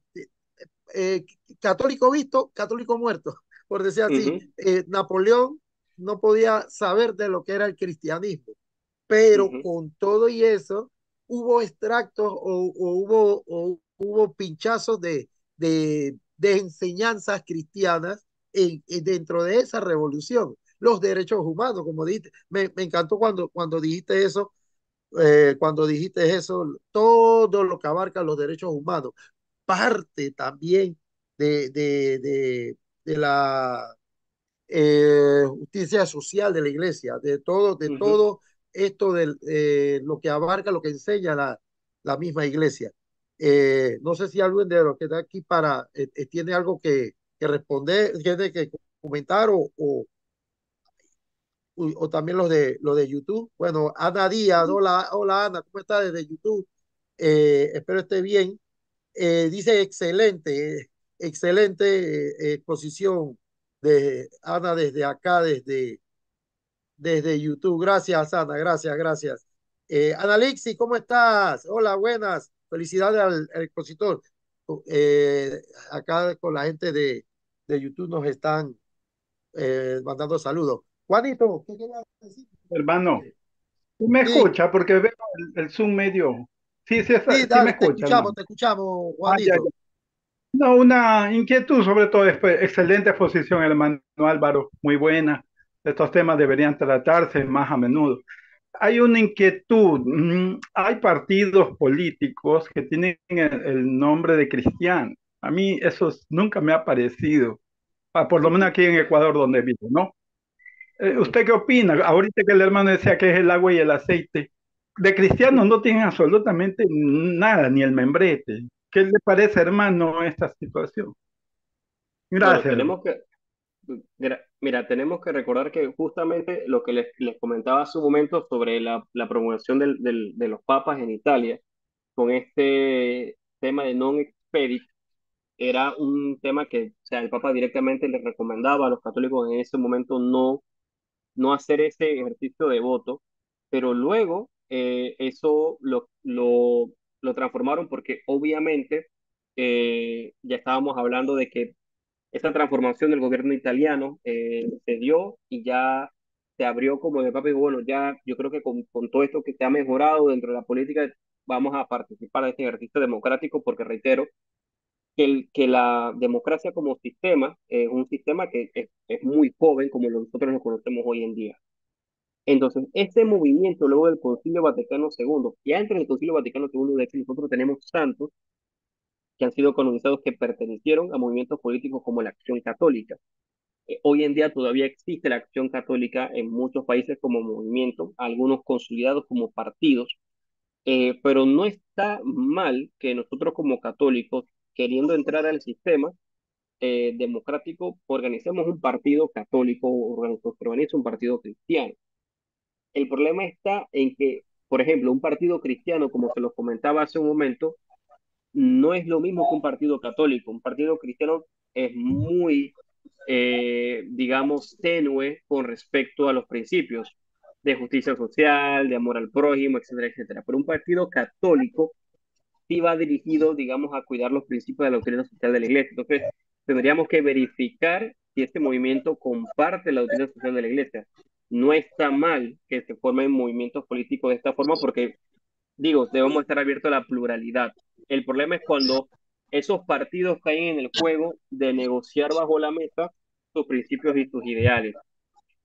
eh, católico visto, católico muerto, por decir así. Ujú, Napoleón no podía saber de lo que era el cristianismo, pero ujú, con todo y eso, hubo extractos o hubo pinchazos de enseñanzas cristianas dentro de esa revolución. Los derechos humanos, como dijiste, me encantó cuando dijiste eso, todo lo que abarca los derechos humanos, parte también de, de, de, de la justicia social de la iglesia, de Ujú. todo esto de lo que abarca, lo que enseña la misma iglesia. No sé si alguien de los que está aquí tiene algo que responder, tiene que comentar o también los de YouTube. Bueno, Ana Díaz, hola, hola Ana, ¿cómo estás desde YouTube? Espero esté bien. Dice excelente, excelente exposición de Ana desde acá, desde YouTube. Gracias, Ana, gracias, gracias. Ana Lixi, ¿cómo estás? Hola, buenas. Felicidades al expositor. Eh, Acá con la gente de YouTube nos están mandando saludos. Juanito, ¿qué querías decir? Hermano, ¿tú me Sí, escuchas? Porque veo el Zoom medio. Sí, sí, sí, sí me dale, escucha, hermano. te escuchamos, Ah, ya, ya. Juanito. No, una inquietud sobre todo, excelente exposición, hermano Álvaro, muy buena. Estos temas deberían tratarse más a menudo. Hay una inquietud, hay partidos políticos que tienen el nombre de cristiano. A mí eso nunca me ha parecido, por lo menos Ujú, aquí en Ecuador donde vivo, ¿no? ujú. ¿Usted qué opina? Ahorita que el hermano decía que es el agua y el aceite, de cristianos no tienen absolutamente nada, ni el membrete. ¿Qué le parece, hermano, esta situación? Bueno, Gracias, hermano. mira, tenemos que recordar que justamente lo que les comentaba hace un momento sobre la promulgación de los papas en Italia, con este tema de non expedit, era un tema que, o sea, el papa directamente le recomendaba a los católicos en ese momento no hacer ese ejercicio de voto, pero luego eso lo transformaron porque obviamente ya estábamos hablando de que esta transformación del gobierno italiano se dio y ya se abrió como de papi, bueno, ya yo creo que con todo esto que se ha mejorado dentro de la política, vamos a participar de este ejercicio democrático porque reitero que la democracia como sistema es un sistema que es muy joven como nosotros lo conocemos hoy en día. Entonces, este movimiento luego del Concilio Vaticano II, ya entre el Concilio Vaticano II, de hecho, nosotros tenemos santos que han sido canonizados que pertenecieron a movimientos políticos como la Acción Católica. Hoy en día todavía existe la Acción Católica en muchos países como movimiento, algunos consolidados como partidos, pero no está mal que nosotros como católicos, queriendo entrar al sistema democrático, organicemos un partido católico, organice un partido cristiano. El problema está en que, por ejemplo, un partido cristiano, como se los comentaba hace un momento, no es lo mismo que un partido católico. Un partido cristiano es muy, digamos, tenue con respecto a los principios de justicia social, de amor al prójimo, etcétera, etcétera. Pero un partido católico sí va dirigido, digamos, a cuidar los principios de la doctrina social de la iglesia. Entonces, tendríamos que verificar si este movimiento comparte la doctrina social de la iglesia. No está mal que se formen movimientos políticos de esta forma porque, digo, debemos estar abiertos a la pluralidad. El problema es cuando esos partidos caen en el juego de negociar bajo la mesa sus principios y sus ideales.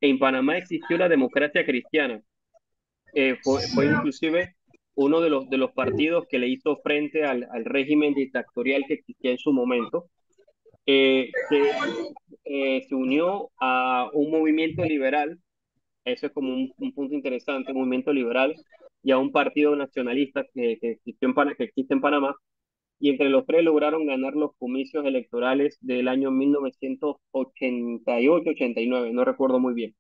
En Panamá existió la democracia cristiana, fue inclusive uno de los partidos que le hizo frente al régimen dictatorial que existía en su momento, que se unió a un movimiento liberal, eso es como un punto interesante, un movimiento liberal, y a un partido nacionalista que existe en Panamá, y entre los tres lograron ganar los comicios electorales del año 1988-89, no recuerdo muy bien.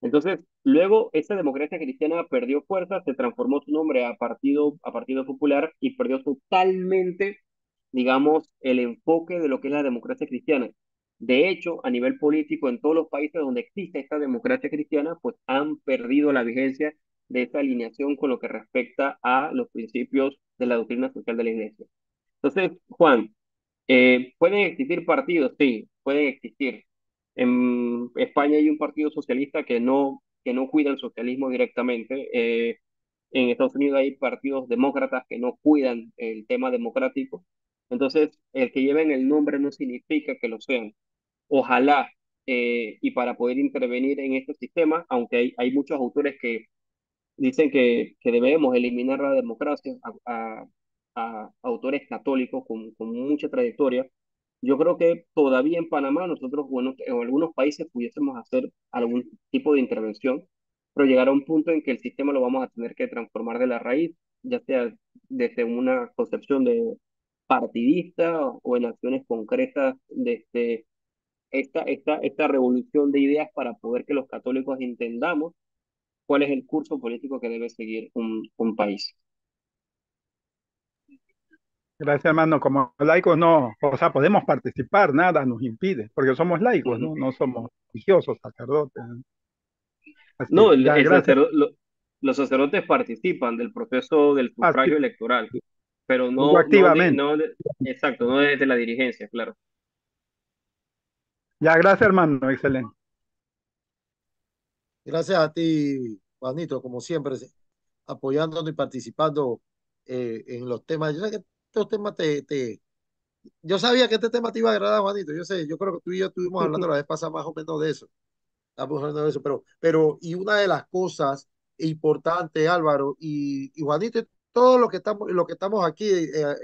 Entonces, luego esa democracia cristiana perdió fuerza, se transformó su nombre a Partido Popular y perdió totalmente, digamos, el enfoque de lo que es la democracia cristiana. De hecho, a nivel político, en todos los países donde existe esta democracia cristiana, pues han perdido la vigencia de esa alineación con lo que respecta a los principios de la doctrina social de la Iglesia. Entonces, Juan, ¿pueden existir partidos? Sí, pueden existir. En España hay un partido socialista que no cuida el socialismo directamente. En Estados Unidos hay partidos demócratas que no cuidan el tema democrático. Entonces, el que lleven el nombre no significa que lo sean. Ojalá, y para poder intervenir en este sistema, aunque hay muchos autores que dicen que debemos eliminar la democracia a autores católicos con mucha trayectoria. Yo creo que todavía en Panamá nosotros, bueno, en algunos países pudiésemos hacer algún tipo de intervención, pero llegar a un punto en que el sistema lo vamos a tener que transformar de la raíz, ya sea desde una concepción de partidista o en acciones concretas desde esta revolución de ideas para poder que los católicos entendamos cuál es el curso político que debe seguir un país. Gracias, hermano. Como laicos no, o sea, podemos participar, nada nos impide, porque somos laicos, Ujú. ¿no? No somos religiosos, sacerdotes, ¿no? Así, No, ya, gracias. los sacerdotes participan del proceso del Así, sufragio electoral, pero digo activamente. exacto, no desde la dirigencia, claro. Ya, gracias, hermano. Excelente. Gracias a ti, Juanito, como siempre, apoyándonos y participando en los temas. Yo sé que estos temas yo sabía que este tema te iba a agradar, Juanito. Yo sé, yo creo que tú y yo estuvimos hablando la vez pasada más o menos de eso. Estamos hablando de eso, y una de las cosas importantes, Álvaro y Juanito, y todos los que estamos aquí,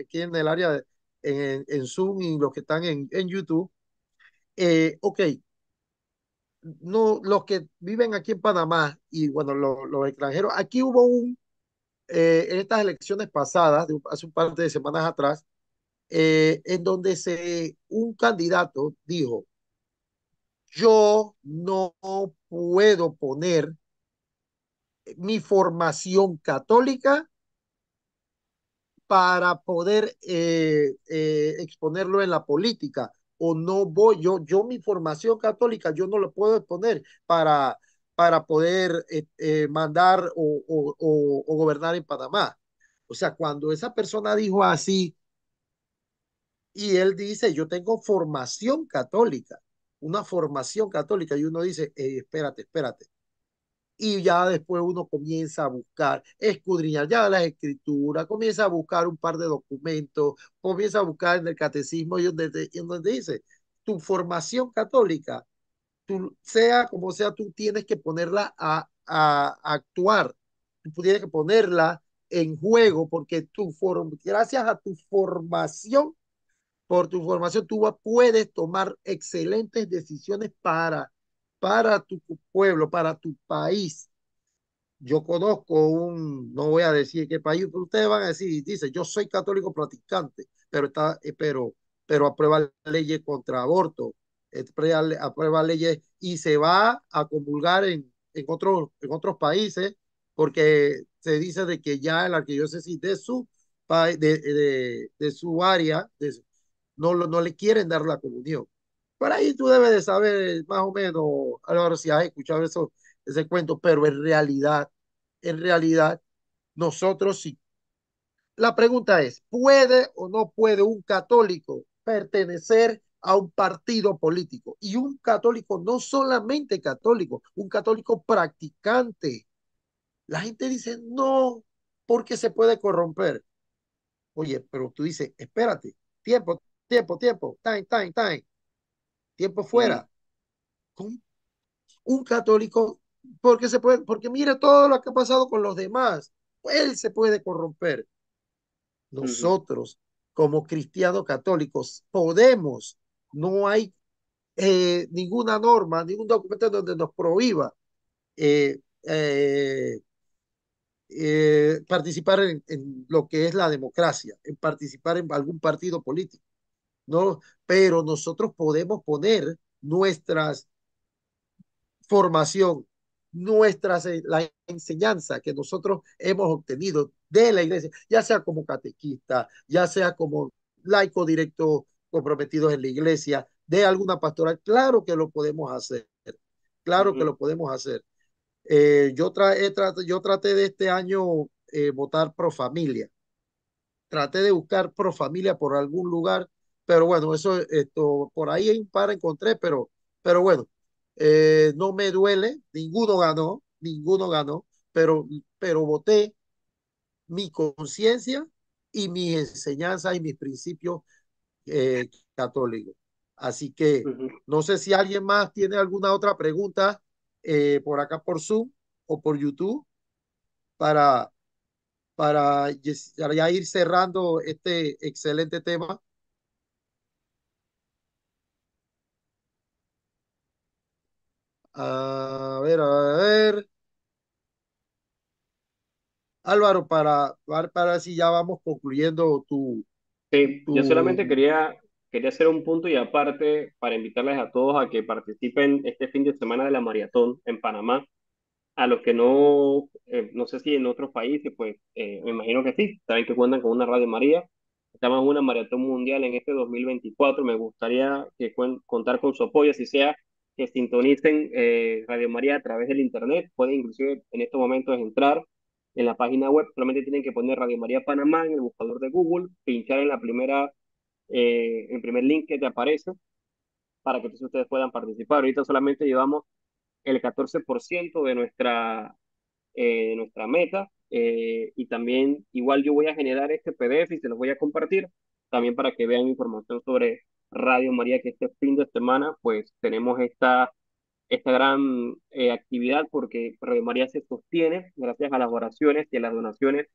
aquí en el área, en Zoom y los que están en YouTube, ok, no, los que viven aquí en Panamá y bueno, los extranjeros, aquí hubo en estas elecciones pasadas, hace un par de semanas atrás, en donde un candidato dijo, yo no puedo poner mi formación católica para poder exponerlo en la política. O no voy, yo mi formación católica, yo no lo puedo exponer para poder mandar o gobernar en Panamá. O sea, cuando esa persona dijo así, y él dice, yo tengo formación católica, una formación católica, y uno dice, espérate, espérate, y ya después uno comienza a buscar, escudriñar ya las escrituras, comienza a buscar un par de documentos, comienza a buscar en el catecismo y donde dice, tu formación católica, tú, sea como sea, tú tienes que ponerla a actuar, tú tienes que ponerla en juego porque gracias a tu formación, por tu formación, tú puedes tomar excelentes decisiones para tu pueblo, para tu país. Yo conozco no voy a decir qué país, pero ustedes van a decir, dice, yo soy católico practicante, pero aprueba leyes contra aborto, aprueba leyes y se va a comulgar en otros países porque se dice de que ya la arquidiócesis de su área no le quieren dar la comunión. Por ahí tú debes de saber más o menos, Álvaro, si has escuchado ese cuento, pero en realidad, nosotros sí. La pregunta es, ¿puede o no puede un católico pertenecer a un partido político? Y un católico, no solamente católico, un católico practicante. La gente dice, no, porque se puede corromper. Oye, pero tú dices, espérate, tiempo, time, tiempo Ujú, fuera. ¿Cómo? Un católico, porque mire todo lo que ha pasado con los demás, él se puede corromper. ujú, Nosotros, como cristianos católicos, no hay ninguna norma, ningún documento donde nos prohíba eh, eh, participar en lo que es la democracia, en participar en algún partido político, ¿no? Pero nosotros podemos poner nuestras formación, la enseñanza que nosotros hemos obtenido de la iglesia, ya sea como catequista, ya sea como laico directo comprometidos en la iglesia, de alguna pastoral, claro que lo podemos hacer, claro que ujú, lo podemos hacer. Yo traté de este año votar pro familia, traté de buscar pro familia por algún lugar, pero bueno, por ahí hay un par encontré, pero bueno, no me duele, ninguno ganó, pero voté mi conciencia y mis enseñanzas y mis principios católicos. Así que ujú. no sé si alguien más tiene alguna otra pregunta por acá por Zoom o por YouTube para, para ya ir cerrando este excelente tema. A ver. Álvaro, para si ya vamos concluyendo Sí, yo solamente tu, quería hacer un punto y aparte para invitarles a todos a que participen este fin de semana de la maratón en Panamá. A los que no, no sé si en otros países, pues me imagino que sí, saben que cuentan con una Radio María. Estamos en una maratón mundial en este 2024. Me gustaría que contar con su apoyo, así sea que sintonicen Radio María a través del internet. Pueden inclusive en estos momentos entrar en la página web, solamente tienen que poner Radio María Panamá en el buscador de Google, pinchar en el primer link que te aparece para que entonces ustedes puedan participar. Ahorita solamente llevamos el 14% de nuestra meta. Y también, igual yo voy a generar este PDF y se los voy a compartir también para que vean información sobre Radio María, que este fin de semana pues tenemos esta gran actividad porque Radio María se sostiene gracias a las oraciones y a las donaciones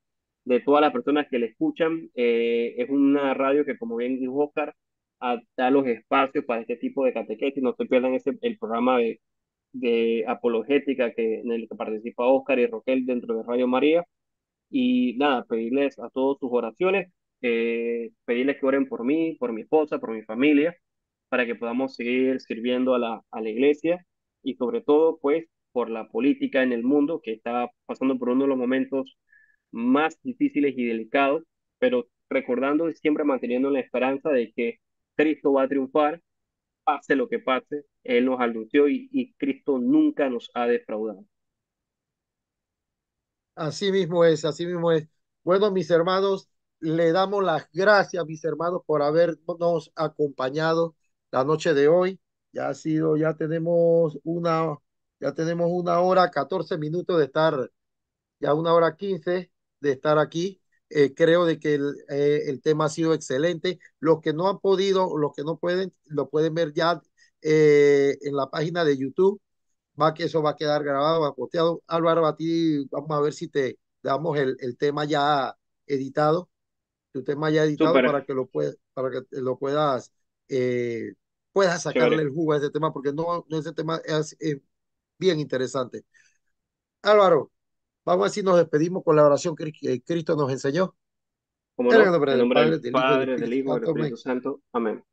de todas las personas que le escuchan. Es una radio que, como bien dijo Oscar, da los espacios para este tipo de catequesis. No se pierdan el programa de apologética en el que participa Oscar y Roquel dentro de Radio María. Y nada, pedirles a todos sus oraciones, pedirles que oren por mí, por mi esposa, por mi familia, para que podamos seguir sirviendo a la iglesia y sobre todo, pues, por la política en el mundo que está pasando por uno de los momentos más difíciles y delicados, pero recordando y siempre manteniendo la esperanza de que Cristo va a triunfar, pase lo que pase, Él nos anunció y Cristo nunca nos ha defraudado. así mismo es, así mismo es. Bueno, mis hermanos, le damos las gracias, mis hermanos, por habernos acompañado la noche de hoy. Ya ha sido, ya tenemos 1 hora, 14 minutos de estar, ya 1 hora 15 de estar aquí. Creo de que el tema ha sido excelente. Los que no han podido, los que no pueden, lo pueden ver ya en la página de YouTube. Va que eso va a quedar grabado, va posteado. Álvaro, a ti vamos a ver si te damos el tema ya editado, tu tema ya editado Súper, para que lo eh, puedas sacarle chévere. el jugo a ese tema, porque no ese tema es bien interesante. Álvaro, vamos a ver si nos despedimos con la oración que Cristo nos enseñó. ¿Cómo En el no? nombre En del nombre del Padre, del Hijo y del Padre, del Espíritu Hijo y del Santo. Espíritu Amén. Santo. Amén.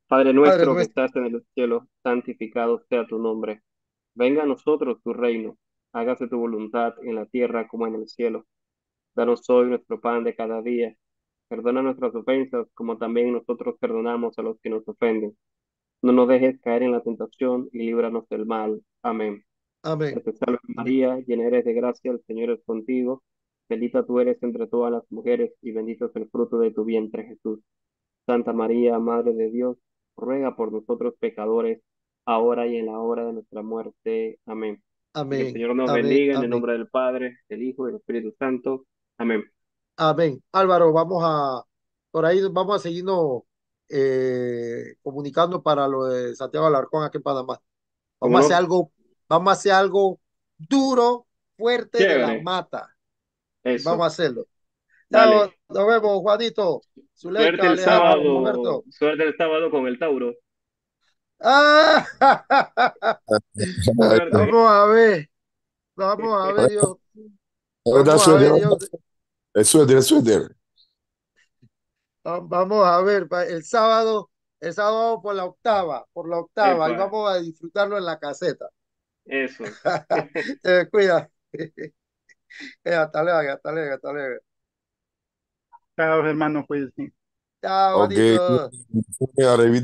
Padre Padre nuestro que nuestro, estás en el cielo, santificado sea tu nombre. Venga a nosotros tu reino. Hágase tu voluntad en la tierra como en el cielo. Danos hoy nuestro pan de cada día. Perdona nuestras ofensas como también nosotros perdonamos a los que nos ofenden. No nos dejes caer en la tentación y líbranos del mal. Amén. amén. Que te salve Amén. María, llena eres de gracia, el Señor es contigo. Bendita tú eres entre todas las mujeres y bendito es el fruto de tu vientre, Jesús. Santa María, Madre de Dios, ruega por nosotros pecadores, ahora y en la hora de nuestra muerte. Amén. Y que el Amén. Señor nos Amén. bendiga en el Amén. nombre del Padre, del Hijo y del Espíritu Santo. Amén. Amén. Álvaro, por ahí vamos a seguirnos comunicando para lo de Santiago Alarcón aquí en Panamá. ¿Cómo Vamos a hacer no? algo, vamos a hacer algo duro, fuerte de la Chévere. mata. Y vamos Eso. a hacerlo. Dale. Nos vemos, Juanito, Suerte Zuleika, el Alejandro, sábado. Roberto. Suerte el sábado con el Tauro. ¡Ah! Suerte. Vamos a ver, vamos a ver, Dios, Da vamos a suéter, ver, Dios, el suéter, el suéter. vamos a ver, el sábado vamos por la octava, y Epa. vamos a disfrutarlo en la caseta. Eso. Cuida. Hasta luego, hasta luego, hasta luego. Chao, hermano, pues sí. Chao, Ok, Juanito. arrivederci.